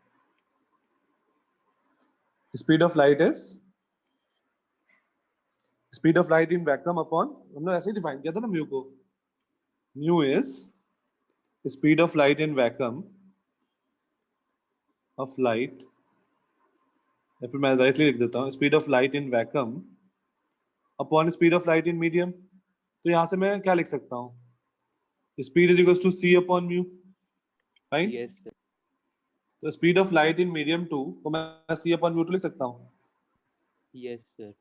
Speaker 1: Speed of light is speed of light in vacuum upon, हम लोग ऐसे ही डिफाइन किया था ना म्यू को। Mu is speed of light in vacuum of light, या फिर मैं डायरेक्टली लिख देता हूँ, speed of light in vacuum upon speed of light in medium. तो यहाँ से मैं क्या लिख सकता हूँ? Speed is equals to C upon mu, right?
Speaker 11: Yes sir.
Speaker 1: तो speed of light in medium 2 को मैं सी अपॉन म्यू 2 लिख सकता हूँ,
Speaker 11: यस सर।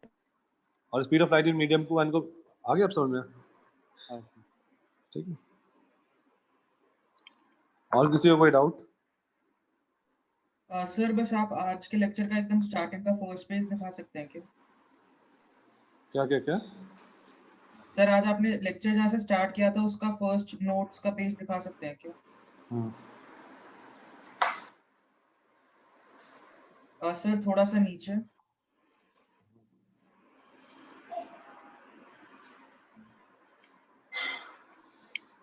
Speaker 1: और speed of light in medium 1 को आगे आप समझ में?
Speaker 11: हाँ
Speaker 1: ठीक है। और किसी को कोई डाउट?
Speaker 7: सर बस आप आज के लेक्चर का एकदम स्टार्टिंग का फर्स्ट पेज दिखा सकते हैं क्या?
Speaker 1: क्या क्या क्या?
Speaker 7: सर आज आपने लेक्चर जहाँ से स्टार्ट किया था उसका फर्स्ट नोट्स का पेज दिखा सकते हैं क्या?
Speaker 1: हाँ,
Speaker 7: सर थोड़ा सा नीचे।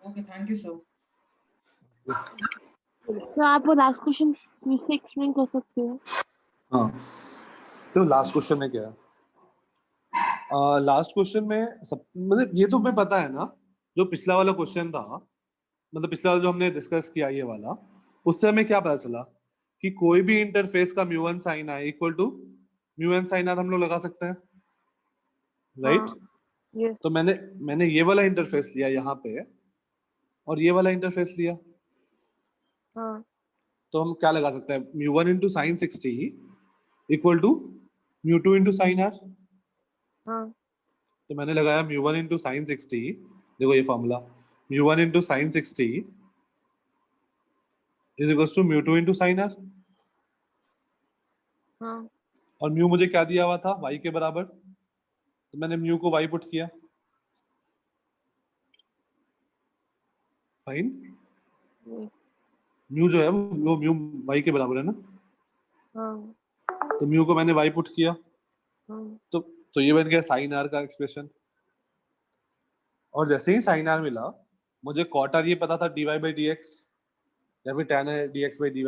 Speaker 7: Okay, thank you sir.
Speaker 12: तो आप वो लास्ट क्वेश्चन फिर से एक्सप्लेन कर सकते हो?
Speaker 1: हाँ, तो लास्ट क्वेश्चन में क्या है? लास्ट क्वेश्चन में सब मतलब ये तो मैं पता है ना, जो पिछला वाला क्वेश्चन था, मतलब पिछला वाला जो हमने डिस्कस किया ये वाला, उससे हमें क्या पता चला कि कोई भी इंटरफेस का mu 1 sine I equal to mu n sine r हम लोग लगा सकते हैं, राइट?
Speaker 12: यस।
Speaker 1: तो मैंने ये वाला इंटरफेस लिया यहाँ पे, और ये वाला इंटरफेस लिया,
Speaker 12: हाँ
Speaker 1: तो हम क्या लगा सकते हैं? Mu 1 into sine 60 equal to mu 2 into sine r.
Speaker 12: हाँ
Speaker 1: तो मैंने लगाया म्यू 1 इंटू साइन 60, देखो ये formula, mu 1 into sine 60 is equals to mu 2 into sine r.
Speaker 12: हाँ
Speaker 1: और म्यू मुझे क्या दिया हुआ था? y के बराबर, तो मैंने म्यू को y पुट किया, फाइन।
Speaker 12: यस।
Speaker 1: म्यू जो है वो म्यू y के बराबर है ना,
Speaker 12: हाँ
Speaker 1: तो म्यू को मैंने y पुट किया,
Speaker 12: हाँ
Speaker 1: तो ये बन गया साइन आर का एक्सप्रेशन। और जैसे ही साइन आर मिला, मुझे कॉट आर ये पता था dy बाई dx, या फिर tan है dx बाई dy।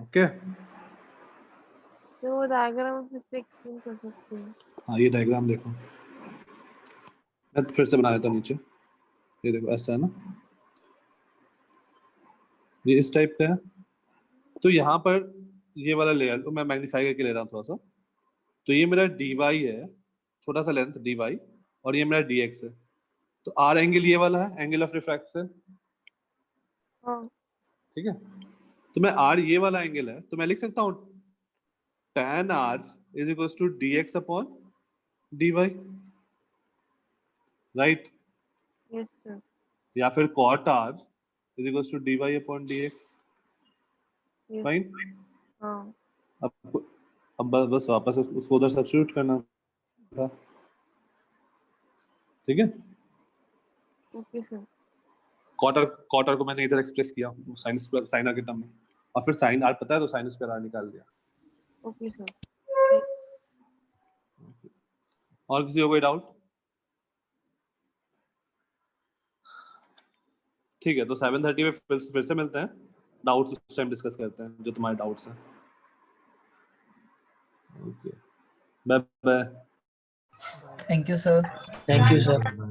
Speaker 1: ओके,
Speaker 12: तो वो डायग्राम फिर से एक्सप्लेन कर सकते हो?
Speaker 1: हाँ ये डायग्राम देखो, मैं फिर से बना देता हूँ नीचे, ये देखो ऐसा है ना, ये इस टाइप का है। तो यहाँ पर ये वाला लेयर को मैं मैग्नीफाई करके ले रहा हूँ थोड़ा सा, तो ये मेरा dy है, छोटा सा लेंथ dy, और ये मेरा dx है। तो r एंगल ये वाला है, एंगल ऑफ रिफ्रैक्शन,
Speaker 12: हाँ
Speaker 1: ठीक है? तो मैं r ये वाला एंगल है, तो मैं लिख सकता हूँ tan r is equal to dx upon dy, right?
Speaker 12: Yes sir.
Speaker 1: या फिर cot r is equal to dy upon dx,
Speaker 12: yes.
Speaker 1: Fine.
Speaker 12: हाँ
Speaker 1: अब बस वापस उसको उधर सब्स्टिट्यूट करना था, ठीक है?
Speaker 12: Okay sir.
Speaker 1: क्वार्टर को मैंने इधर एक्सप्रेस किया साइन स्क्वायर साइन आर के टर्म में, और फिर साइन आर पता है तो साइन स्क्वायर आर निकाल दिया।
Speaker 12: Okay sir.
Speaker 1: और किसी को कोई डाउट? ठीक है, तो 7:30 में फिर से मिलते हैं, डाउट्स उस टाइम डिस्कस करते हैं जो तुम्हारे डाउट्स हैं। Okay, bye bye.
Speaker 10: Thank you sir. Thank you sir.